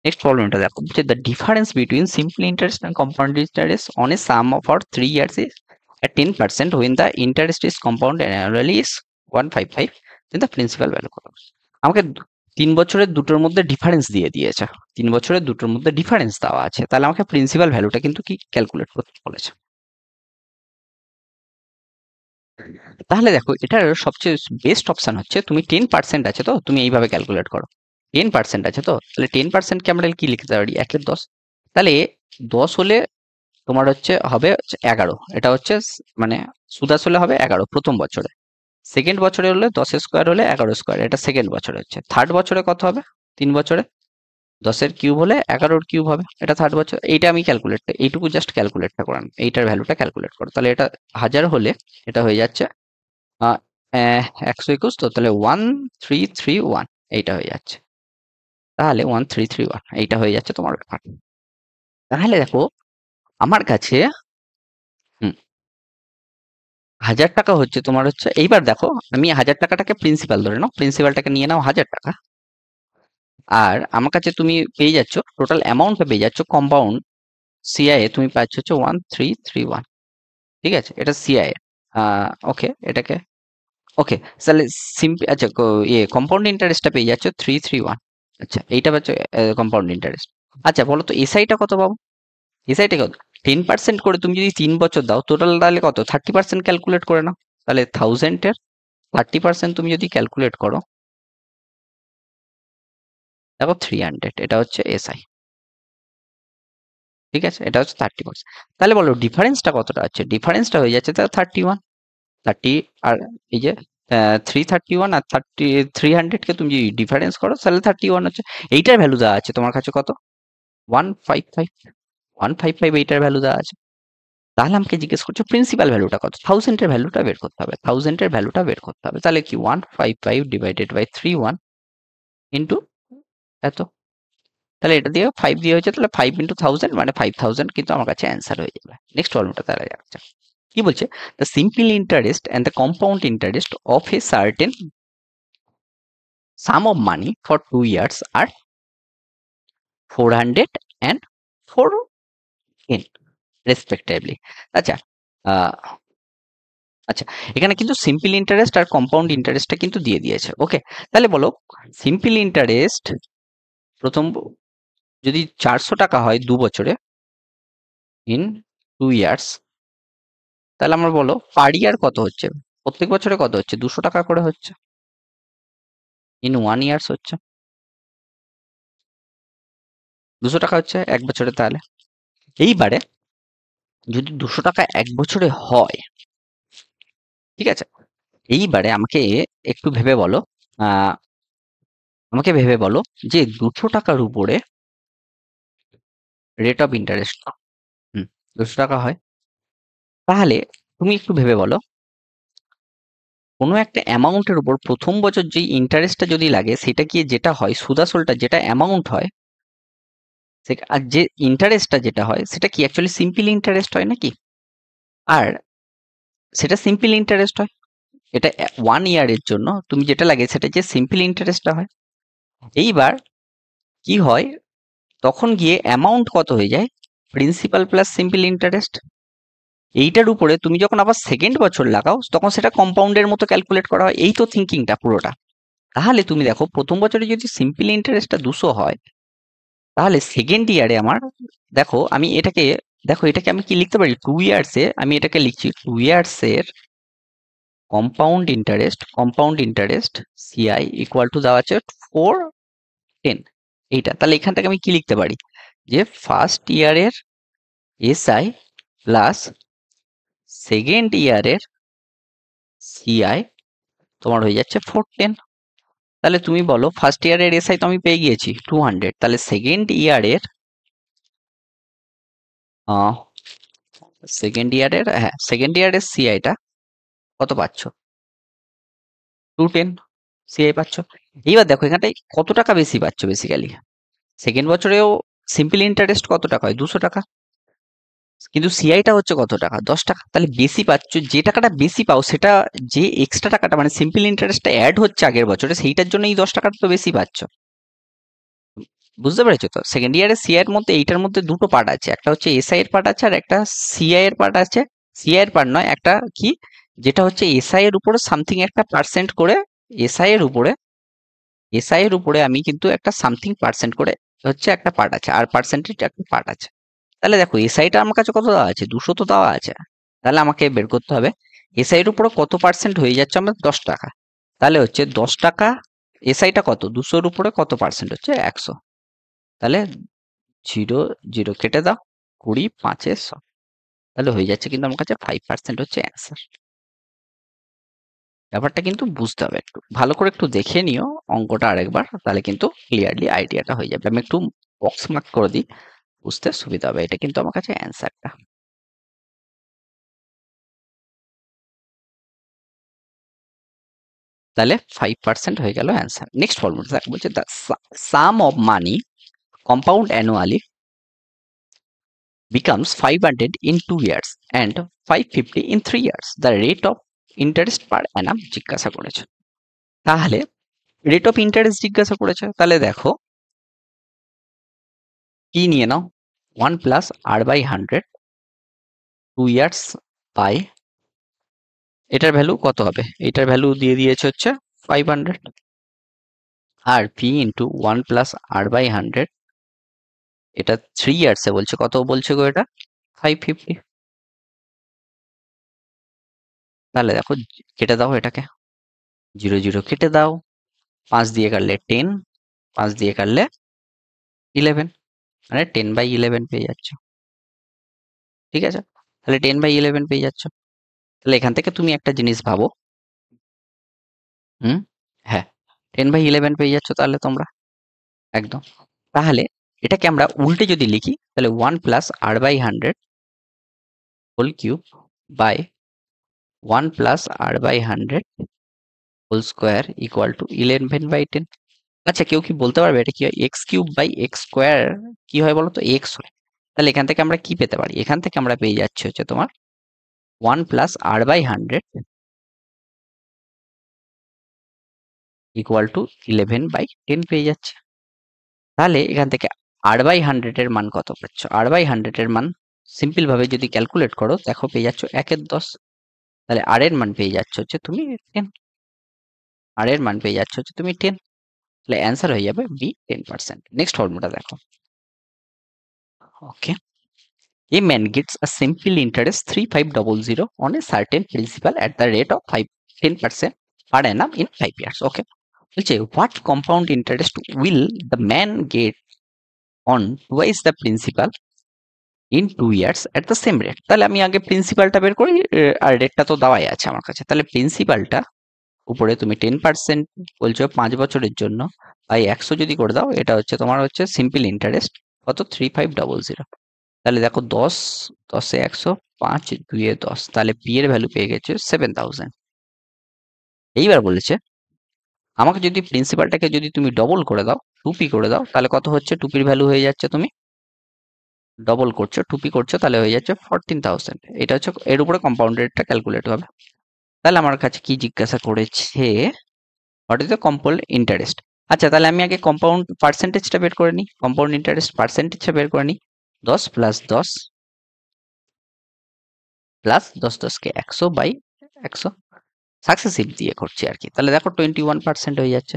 [SPEAKER 1] নেক্সট প্রবলেমটা দেখো, বলছে the difference between simple interest and compound interest on a sum of R 3 years is at 10% when the interest is compound annually is 155, then the principal value কত? আমাকে 3 বছরের দুটোর মধ্যে ডিফারেন্স দিয়ে দিয়েছে, 3 বছরের দুটোর মধ্যে ডিফারেন্স দেওয়া আছে, তাহলে আমাকে প্রিন্সিপাল ভ্যালুটা কিন্তু কি ক্যালকুলেট করতে বলেছে। তাহলে দেখো এটার সবচেয়ে বেস্ট অপশন হচ্ছে, তুমি 10% আছে তো তুমি এইভাবে ক্যালকুলেট করো, 10% আছে তো, তাহলে 10%কে আমরা কি লিখতে পারি, 1/10। তাহলে 10 হলে তোমার হচ্ছে হবে 11, এটা হচ্ছে মানে সুদ আসলে হবে 11 প্রথম বছরে, সেকেন্ড বছরে হলে 10 স্কোয়ার হলে 11 স্কোয়ার, এটা সেকেন্ড বছরে হচ্ছে, থার্ড বছরে কত হবে, 3 বছরে 10-এর কিউব হলে 11-র কিউব হবে, এটা থার্ড বছর। এইটা আমি ক্যালকুলেট, এইটুকু জাস্ট ক্যালকুলেটটা করান, এইটার ভ্যালুটা ক্যালকুলেট করো, তাহলে এটা 1000 হলে এটা হয়ে যাচ্ছে 121, তো তাহলে 1331, এইটা হয়ে যাচ্ছে। তাহলে 1331 এইটা হয়ে যাচ্ছে তোমার ব্যাপার। তাহলে দেখো আমার কাছে হুম, 1000 টাকা হচ্ছে তোমার হচ্ছে, এইবার দেখো আমি 1000 টাকাটাকে প্রিন্সিপাল ধরে নাও, প্রিন্সিপালটাকে নিয়ে নাও 1000 টাকা, আর আমার কাছে তুমি পেয়ে যাচ্ছ টোটাল অ্যামাউন্টটা পেয়ে যাচ্ছ কম্পাউন্ড সিআইএ তুমি পাচ্ছ হচ্ছে 1331। ঠিক আছে, এটা সিআইএ। ওকে, এটাকে ওকে, তাহলে সিম্পল আচ্ছা ইয়ে কম্পাউন্ড ইন্টারেস্টটা পেয়ে যাচ্ছ 331। আচ্ছা, এইটা পাচ্ছ কম্পাউন্ড ইন্টারেস্ট। আচ্ছা বলো তো এসআইটা কত পাবো? এসআইটা কত? 10% করে তুমি যদি 3 বছর দাও টোটাল, তাহলে কত? 30% ক্যালকুলেট করে নাও। তাহলে 1000-এর 30% তুমি যদি ক্যালকুলেট করো, দেখো 300, এটা হচ্ছে এসআই। ঠিক আছে, এটা হচ্ছে 30%। তাহলে বলো ডিফারেন্সটা কতটা আছে? ডিফারেন্সটা হয়ে যাচ্ছে তাহলে 31। 30 আর এই যে 331 আর 300 কে তুমি যদি ডিফারেন্স করো তাহলে 31 হচ্ছে। এইটার ভ্যালু দেওয়া আছে তোমার কাছে কত? 155। 155 এইটার ভ্যালু দেওয়া আছে। তাহলে আমাকে জিজ্ঞেস করছো প্রিন্সিপাল ভ্যালুটা কত? 1000-এর ভ্যালুটা বের করতে হবে। 1000-এর ভ্যালুটা বের করতে হবে। তাহলে কি 155 ডিভাইডেড বাই 31 ইন্টু এত। তাহলে এটা দিয়ে 5 দিয়ে হয়েছে, তাহলে 5 ইন্টু 1000 মানে 5000 কিন্তু আমার কাছে অ্যান্সার হয়ে যাবে। নেক্সট প্রবলেমটা তাহলে যাচ্ছে। কি বলছে? The simple interest and the compound interest of a certain sum of money for 2 years are 400 and 410 respectively. আচ্ছা, আহ, আচ্ছা, এখানে কিন্তু সিম্পল ইন্টারেস্ট আর কম্পাউন্ড ইন্টারেস্টটা কিন্তু দিয়ে দিয়েছে। ওকে, তাহলে বলো সিম্পল ইন্টারেস্ট প্রথম যদি 400 টাকা হয় 2 বছরে ইন 2 ইয়ার্স, তাহলে আমরা বলো পার ইয়ার কত হচ্ছে? প্রত্যেক বছরে কত হচ্ছে? 200 টাকা করে হচ্ছে। ইন 1 ইয়ার্স হচ্ছে 200 টাকা হচ্ছে 1 বছরে। তাহলে এইবারে যদি 200 টাকা 1 বছরে হয়, ঠিক আছে, এইবারে একটু ভেবে বলো, আহ আমাকে ভেবে বলো যে 200 টাকার উপরে রেট অফ ইন্টারেস্ট 200 টাকা হয়, তাহলে তুমি একটু ভেবে বলো কোনো একটা অ্যামাউন্টের উপর প্রথম বছর যে ইন্টারেস্টটা যদি লাগে সেটা কি যেটা হয় সুদাসলটা যেটা অ্যামাউন্ট হয়, আর যে ইন্টারেস্টটা যেটা হয় সেটা কি অ্যাকচুয়ালি সিম্পল ইন্টারেস্ট হয় নাকি? আর সেটা সিম্পল ইন্টারেস্ট হয়, এটা 1 ইয়ারের জন্য তুমি যেটা লাগে সেটা যে সিম্পল ইন্টারেস্টটা হয়। এইবার কি হয়, তখন গিয়ে অ্যামাউন্ট কত হয়ে যায়? Principal plus simple interest. এইটার উপরে তুমি যখন আবার সেকেন্ড বছর লাগাও তখন সেটা কম্পাউন্ডের মতো ক্যালকুলেট করা হয়। এই তো থিঙ্কিংটা পুরোটা। তাহলে তুমি দেখো প্রথম বছরে যদি সিম্পল ইন্টারেস্টটা 200 হয়, তাহলে সেকেন্ড ইয়ারে আমার দেখো আমি এটাকে এটাকে আমি কি লিখতে পারি? 2 ইয়ার্সে আমি এটাকে লিখছি 2 ইয়ার্সের compound interest CI equal to দেওয়া আছে 410। এইটা তাহলে এখান থেকে আমি কি লিখতে পারি যে ফার্স্ট ইয়ারের এসআই প্লাস সেকেন্ড ইয়ারের সিআই তোমার হয়ে যাচ্ছে 410। তাহলে তুমি বলো ফার্স্ট ইয়ারের এসআই তো আমি পেয়ে গিয়েছি 200, তাহলে সেকেন্ড ইয়ারের সিআইটা কত পাচ্ছ? 210 সিআই পাচ্ছ। এইবার দেখো এখানটায় কত টাকা বেশি পাচ্ছ বেসিক্যালি। সেকেন্ড বছরেও সিম্পল ইন্টারেস্ট কত টাকা হয়? 200 টাকা, কিন্তু সিআইটা হচ্ছে কত টাকা? 10 টাকা। তাহলে বেশি পাচ্ছ, যে টাকাটা বেশি পাও সেটা যে এক্সট্রা টাকাটা মানে সিম্পল ইন্টারেস্টটা অ্যাড হচ্ছে আগের বছরে সেইটার জন্য এই 10 টাকাটা তো বেশি পাচ্ছ। বুঝতে পেরেছো তো? সেকেন্ড ইয়ারের সিআই এর মধ্যে এইটার মধ্যে দুটো পার্ট আছে, একটা হচ্ছে এসআই এর পার্ট আছে আর একটা সিআই এর পার্ট আছে। সিআই এর পার্ট নয়, একটা কি যেটা হচ্ছে এসআই এর উপরে সামথিং একটা পার্সেন্ট করে, এসআই এর উপরে এসআই এর উপরে আমি কিন্তু একটা সামথিং পার্সেন্ট করে হচ্ছে একটা পার্ট আছে, আর পার্সেন্টেজ একটা পার্ট আছে। তাহলে দেখো এসআইটা আমার কাছে কত দেওয়া আছে? 200 তো দেওয়া আছে। তাহলে আমাকে বের করতে হবে এসআই এর উপরে কত পার্সেন্ট হয়ে যাচ্ছে আমার? 10 টাকা। তাহলে হচ্ছে 10 টাকা, এসআইটা কত? 200-র উপরে কত পার্সেন্ট হচ্ছে? 100। তাহলে 0 0 কেটে দাও, 20 5 100। তাহলে হয়ে যাচ্ছে কিন্তু আমার কাছে 5% হচ্ছে অ্যান্সার। ব্যাপারটা কিন্তু বুঝতে হবে, একটু ভালো করে একটু দেখে নিও অঙ্কটা আরেকবার, তাহলে কিন্তু ক্লিয়ারলি আইডিয়াটা হয়ে যাবে। আমি একটু বক্স মার্ক করে দিই, বুঝতে সুবিধা হবে। এটা কিন্তু আমার কাছে অ্যান্সারটা। তাহলে 5% হয়ে গেল অ্যান্সার। নেক্সট ফর্মুলা বলছে the sum of money compound annually becomes 500 in 2 years and 550 in 3 years. The rate of interest per annum জিজ্ঞাসা করেছে। তাহলে রেট অফ ইন্টারেস্ট জিজ্ঞাসা করেছে, তাহলে দেখো কি নিয়ে নাও, 1 plus R by 100 2 years by, এটার ভ্যালু কত হবে, এটার ভ্যালু দিয়ে দিয়েছে হচ্ছে 500, আর P into 1 plus R by 100, এটা 3 ইয়ার্সে বলছে, কত বলছে গো এটা 550। তাহলে দেখো কেটে দাও এটাকে, 0 0 কেটে দাও, 5 দিয়ে কাটলে 10, 5 দিয়ে কাটলে 11, মানে 10/11 পেয়ে যাচ্ছ। ঠিক আছে, তাহলে 10/11 পেয়ে যাচ্ছ। তাহলে এখান থেকে তুমি একটা জিনিস ভাবো, হুম, হ্যাঁ, 10/11 পেয়ে যাচ্ছ তাহলে তোমরা একদম। তাহলে এটাকে আমরা উল্টে যদি লিখি, তাহলে 1 plus R by 100 whole cube by 1 plus R by 100 whole square equal to 11/10। আচ্ছা, কেউ কি বলতে পারবে এটা কি হয়, x cube by x square কি হয় বলো তো, এক্স হয়। তাহলে এখান থেকে আমরা কি পেতে পারি, এখান থেকে আমরা পেয়ে যাচ্ছি হচ্ছে তোমার 1 plus R by 100 equal to 11/10 পেয়ে যাচ্ছে। তাহলে এখান থেকে আর বাই 100 এর মান কত পাচ্ছ, আর বাই 100 এর মান সিম্পল ভাবে যদি ক্যালকুলেট করো, দেখো পেয়ে যাচ্ছ 1/10। তাহলে আর এর মান পেয়ে যাচ্ছ হচ্ছে তুমি 10, আর এর মান পেয়ে যাচ্ছ হচ্ছে তুমি 10। তাহলে অ্যান্সার হয়ে যাবে বি 10%। নেক্সট ফর্মুলা দেখো, ওকে, a man gets a simple interest 3500 on a certain principal at the rate of 10% per annum in 5 years. Okay, বলছে what compound interest will the man get on twice the principal in 2 years at the same rate? তাহলে আমি আগে প্রিন্সিপালটা বের করি, আর রেটটা তো দেওয়াই আছে আমার কাছে। তাহলে প্রিন্সিপালটা উপরে তুমি 10% বলছো 5 বছরের জন্য, বাই 100 যদি করে দাও, এটা হচ্ছে তোমার হচ্ছে সিম্পল ইন্টারেস্ট কত 3500। তাহলে দেখো 10 10 এ 100, 5 2 এ 10, তাহলে পি এর ভ্যালু পেয়ে গেছে 7000। এইবার বলেছে আমাকে যদি প্রিন্সিপালটাকে যদি তুমি ডবল করে দাও, 2p করে দাও, তাহলে কত হচ্ছে, 2p এর ভ্যালু হয়ে যাচ্ছে, তুমি ডবল করছো 2p করছো, তাহলে হয়ে যাচ্ছে 14000। এটা হচ্ছে এর উপরে কম্পাউন্ড রেটটা ক্যালকুলেট হবে। তাহলে আমার কাছে কি জিজ্ঞাসা করেছে, what is the compound interest. আচ্ছা, তাহলে আমি আগে কম্পাউন্ড পার্সেন্টেজটা বের করে নিই, কম্পাউন্ড ইন্টারেস্ট পার্সেন্টেজটা বের করে নিই। 10 প্লাস 10 প্লাস 10 10 কে 100 বাই 100 সাকসেসিভ দিয়ে করছি আর কি। তাহলে দেখো 21% হয়ে যাচ্ছে।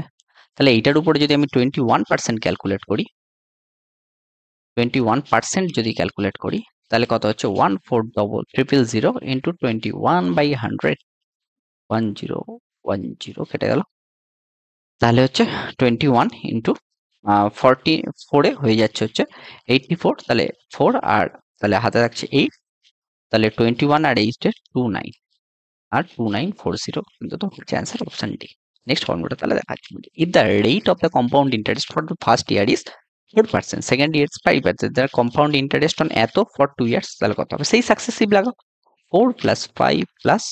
[SPEAKER 1] তাহলে এইটার উপরে যদি আমি 21% ক্যালকুলেট করি, 21% যদি ক্যালকুলেট করি, তাহলে কত হচ্ছে 14000 ইন্টু 21/100, 1010 কেটে গেল। তাহলে হচ্ছে 21 ইন্টু 44 এ হয়ে যাচ্ছে হচ্ছে 84। তাহলে 4 আর তাহলে হাতে থাকছে 8, তাহলে 21 আর 8 এর 29 আর 2940, কিন্তু তো হচ্ছে অ্যান্সার অপশন ডি। নেক্সট ফর্মুলাটা তাহলে দেখাচ্ছি, if the rate of the compound interest for the first year is 4%, second year 5%, the compound interest on এত ফর 2 ইয়ার্স, তাহলে কত হবে, সেই সাকসেসিভ লাগাও। 4 প্লাস 5 প্লাস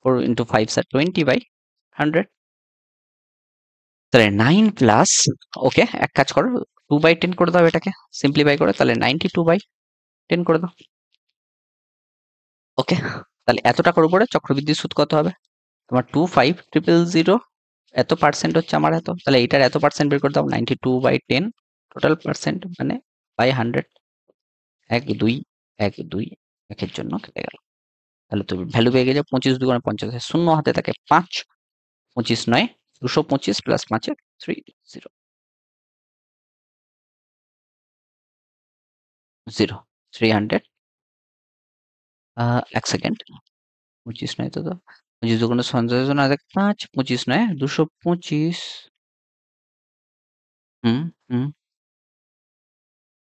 [SPEAKER 1] 4 ইন্টু 5 স্যার 20/100, তাহলে 9 প্লাস, ওকে এক কাজ করো 2/10 করে দাও, এটাকে সিম্পলিফাই করে, তাহলে 92/10 করে দাও। ওকে, তাহলে এত টাকার উপরে চক্রবৃদ্ধি সুদ কত হবে তোমার, 2500, এত পার্সেন্ট হচ্ছে আমার এত, তাহলে এইটার এত পার্সেন্ট বের করে দাও, 92/10 টোটাল পার্সেন্ট মানে বাই 100, 1 2 1 2 একের জন্য কেটে গেল। তাহলে তুমি ভ্যালু পেয়ে গেছে 25 2 50, শূন্য হাতে থাকে 5, 25 9 225 প্লাস 5 এ 30 0 300, এক সেকেন্ড, 25 নয় তো 25 2 50 না, 5 25 নয় 225, হুম হুম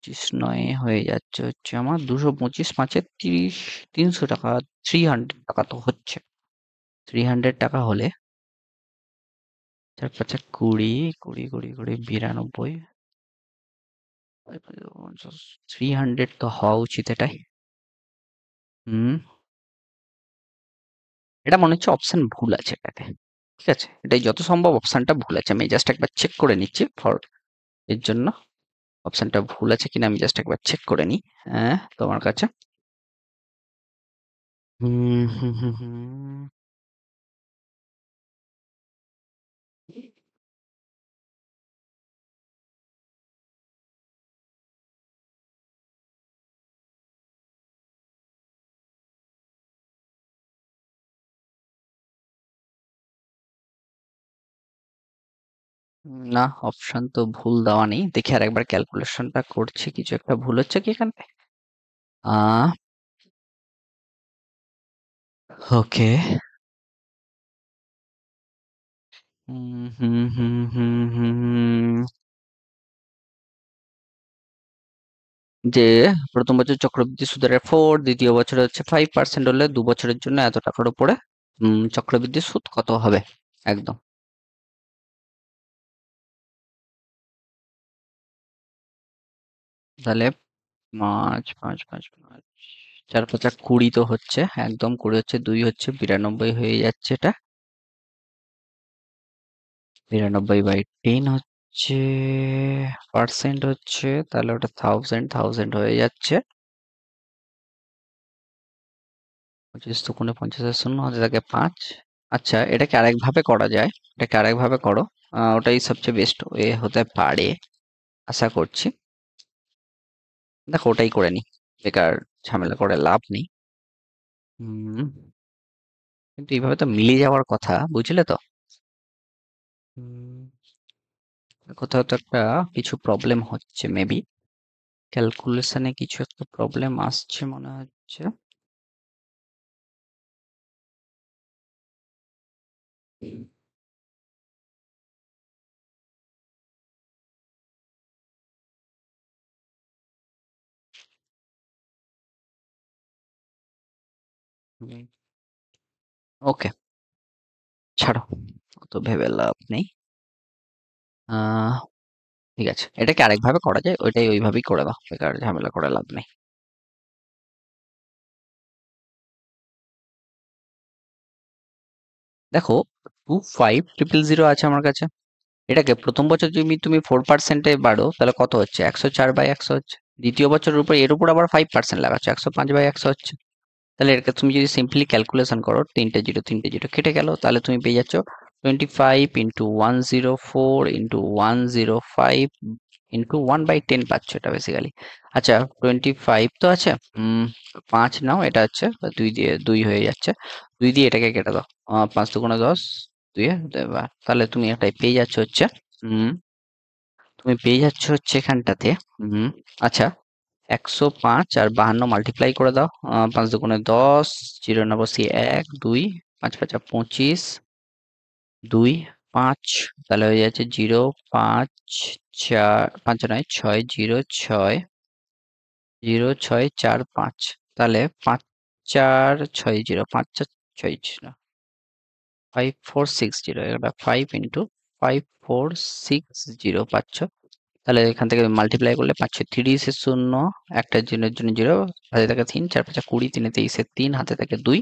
[SPEAKER 1] 25 নয় হয়ে যাচ্ছে হচ্ছে আমার 225 5 30, 300 টাকা, 300 টাকা তো হচ্ছে, 300 টাকা হলে 4 5 20 20 20 20 92, 300 তো হওয়া উচিত এটাই। হুম, এটা মনে হচ্ছে অপশন ভুল আছে এটাতে। ঠিক আছে, এটাই যত সম্ভব অপশনটা ভুল আছে। আমি জাস্ট একবার চেক করে নিচ্ছি ফর এর জন্য অপশনটা ভুল আছে কিনা আমি জাস্ট একবার চেক করে নিই। হ্যাঁ, তোমার কাছে হুম হুম হুম হুম। না, অপশন তো ভুল দেওয়া নেই। দেখি আর একবার ক্যালকুলেশনটা করছি, কিছু একটা ভুল হচ্ছে কি এখানে। আহ ওকে। হুম হুম হুম হুম হুম হুম। যে প্রথম বছর চক্রবৃদ্ধি সুদের হার 4, দ্বিতীয় বছরে হচ্ছে 5% হলে 2 বছরের জন্য এত টাকার উপরে চক্রবৃদ্ধি সুদ কত হবে? একদম। তাহলে 5, 5, 5, 5, 4, 5, 20 তো হচ্ছে, একদম 20 হচ্ছে, 2 হচ্ছে 92 হয়ে যাচ্ছে এটা। 92/10 হচ্ছে পার্সেন্ট হচ্ছে, তাহলে ওটা থাউজেন্ড হয়ে যাচ্ছে। 25 দুগুণে 50 আর শূন্য হাতে থাকে 5। আচ্ছা, এটাকে আরেক ভাবে করা যায়, এটাকে আরেক ভাবে করো। ওটাই সবচেয়ে বেস্ট ওয়ে হতে পারে আশা করছি। দেখো ওটাই করে নি, বেকার ঝামেলা করে লাভ নেই। হুম, কিন্তু এইভাবে তো মিলে যাওয়ার কথা, বুঝলে তো? হুম, কোথাও তো একটা কিছু প্রবলেম হচ্ছে মেবি, ক্যালকুলেশনে কিছু একটা প্রবলেম আসছে মনে হচ্ছে। ওকে, ছাড়ো, অত ভেবে লাভ নেই। আহ ঠিক আছে, এটাকে আরেকভাবে করা যায়, ওইটাই ওইভাবেই করে দাও, বেকার ঝামেলা করে লাভ নেই। দেখো, 25,000 আছে আমার কাছে। এটাকে প্রথম বছর যদি তুমি 4%-এ বাড়ো তাহলে কত হচ্ছে? 104/100 হচ্ছে। দ্বিতীয় বছরের উপর এর উপর আবার 5% লাগাচ্ছ, 105/100 হচ্ছে। তাহলে এটাকে তুমি যদি সিম্পলি ক্যালকুলেশন করো, তিনটে জিরো কেটে গেল, তাহলে তুমি পেয়ে যাচ্ছ 25 × 104 × 105 × 1/10 পাচ্ছ এটা বেসিক্যালি। আচ্ছা, 25 তো আছে, 5 নাও, এটা হচ্ছে 2 দিয়ে 2 হয়ে যাচ্ছে। 2 দিয়ে এটাকে কেটে দাও, 5 × 2 = 10, 2 তাহলে তুমি এটাই পেয়ে যাচ্ছ হচ্ছে, হুম তুমি পেয়ে যাচ্ছ হচ্ছে এখানটাতে, হুম আচ্ছা, 105 আর 52 মাল্টিপ্লাই করে দাও। 5 × 2 = 10, জিরো না বসিয়ে 1, 2, 5 × 5 = 25, 2, 5, তাহলে হয়ে যাচ্ছে 0, 5, 4, 5 নয় 6, 0, 6, 0, 6, 4, 5, তাহলে 5, 4, 6, 0, 5, 4, 6, 0, 5460, এটা 5 × 5460 পাচ্ছ। তাহলে এখান থেকে মাল্টিপ্লাই করলে পাচ্ছ 30 শূন্য, একটা জিরোর জন্য জিরো, হাতে থাকে 3, 4, 5, 20, 3, 23, হাতে থাকে 2,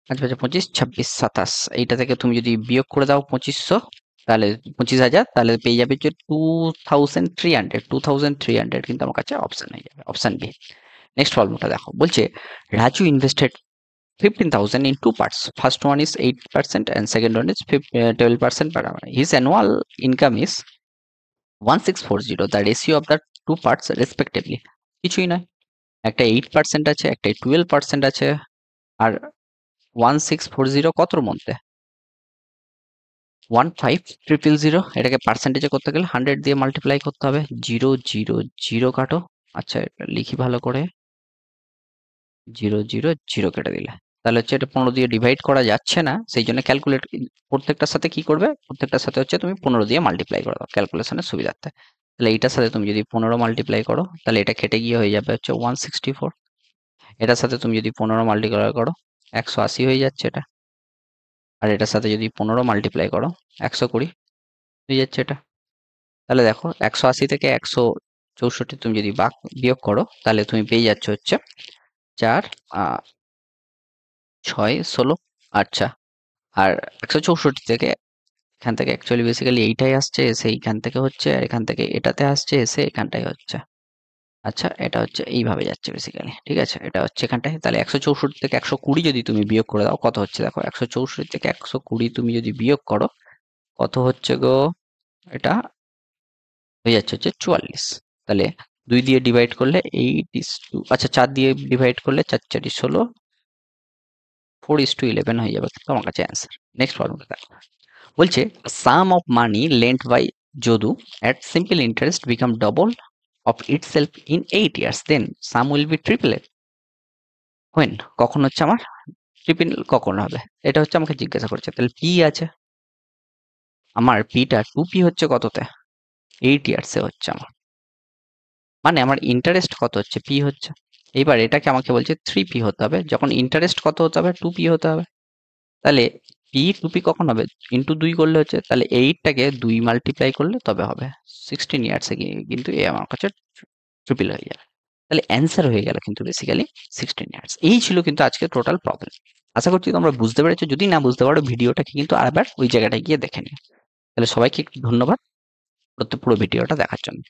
[SPEAKER 1] 5, 5, 25, 26, 27, এইটা থেকে তুমি যদি বিয়োগ করে দাও 2500, তাহলে 25,000, তাহলে পেয়ে যাবে যে 2300, কিন্তু আমার কাছে অপশন হয়ে যাবে অপশন বি। নেক্সট প্রবলেমটা দেখো, বলছে Raju invested 15,000 in two parts. First one is 8% and second one is 12% per annum. His annual income is 1640. The ratio of the two parts respectively কিছুই নয়, একটা 8% আছে, একটা 12% আছে, আর 1640 কতর মধ্যে? 15,000। এটাকে পার্সেন্টেজে করতে গেলে 100 দিয়ে মাল্টিপ্লাই করতে হবে। 0, 0, 0 কাটো। আচ্ছা, এটা লিখি ভালো করে, 0, 0, 0 কেটে দিলে, তাহলে হচ্ছে এটা 15 দিয়ে ডিভাইড করা যাচ্ছে না, সেই জন্য ক্যালকুলেট প্রত্যেকটার সাথে কি করবে, প্রত্যেকটার সাথে হচ্ছে তুমি 15 দিয়ে মাল্টিপ্লাই করে দাও ক্যালকুলেশনের সুবিধার্থে। তাহলে এইটার সাথে তুমি যদি 15 মাল্টিপ্লাই করো তাহলে এটা কেটে গিয়ে হয়ে যাবে হচ্ছে 164। এটার সাথে তুমি যদি 15 মাল্টিপ্লাই করো 180 হয়ে যাচ্ছে এটা। আর এটার সাথে যদি 15 মাল্টিপ্লাই করো 120 হয়ে যাচ্ছে এটা। তাহলে দেখো, 180 থেকে 164 তুমি যদি বিয়োগ করো তাহলে তুমি পেয়ে যাচ্ছ হচ্ছে 4, 6, 16। আচ্ছা, আর 164 থেকে এখান থেকে অ্যাকচুয়ালি বেসিক্যালি এইটাই আসছে, এসে এইখান থেকে হচ্ছে, আর এখান থেকে এটাতে আসছে, এসে এখানটাই হচ্ছে। আচ্ছা, এটা হচ্ছে এইভাবে যাচ্ছে বেসিক্যালি, ঠিক আছে? এটা হচ্ছে এখানটায়। তাহলে 164 থেকে 120 যদি তুমি বিয়োগ করে দাও, কত হচ্ছে দেখো? 164 থেকে 120 তুমি যদি বিয়োগ করো, কত হচ্ছে গো? এটা হয়ে যাচ্ছে হচ্ছে 44। তাহলে 2 দিয়ে ডিভাইড করলে 8:2, আচ্ছা 4 দিয়ে ডিভাইড করলে 4 4 16, 4:11 হয়ে যাবে কিন্তু আমার কাছে অ্যান্সার। নেক্সট প্রবলেমটা দেখো, বলছে sum of money lent by Jadu at simple interest become double of itself in 8 years, then sum will be tripled when? কখন হচ্ছে আমার ট্রিপল, কখন হবে? এটা হচ্ছে আমাকে জিজ্ঞাসা করছে। তাহলে পি আছে, আমার পিটা 2p হচ্ছে কততে? 8 ইয়ার্সে হচ্ছে আমার, মানে আমার ইন্টারেস্ট কত হচ্ছে? পি হচ্ছে। এইবার এটাকে আমাকে বলছে 3p হতে হবে, যখন ইন্টারেস্ট কত হতে হবে? 2p হতে হবে। তাহলে পি 2p কখন হবে? ইন্টু 2 করলে হচ্ছে, তাহলে 8টাকে 2 মাল্টিপ্লাই করলে তবে হবে 16 ইয়ার্সে, কিন্তু এ আমার কাছে ট্রিপল হয়ে যাবে। তাহলে অ্যান্সার হয়ে গেল কিন্তু বেসিক্যালি 16 ইয়ার্স। এই ছিল কিন্তু আজকে টোটাল প্রবলেম। আশা করছি তোমরা বুঝতে পেরেছো। যদি না বুঝতে পারো, ভিডিওটাকে কিন্তু আবার ওই জায়গাটায় গিয়ে দেখে নিও। তাহলে সবাইকে একটু ধন্যবাদ পুরো ভিডিওটা দেখার জন্য।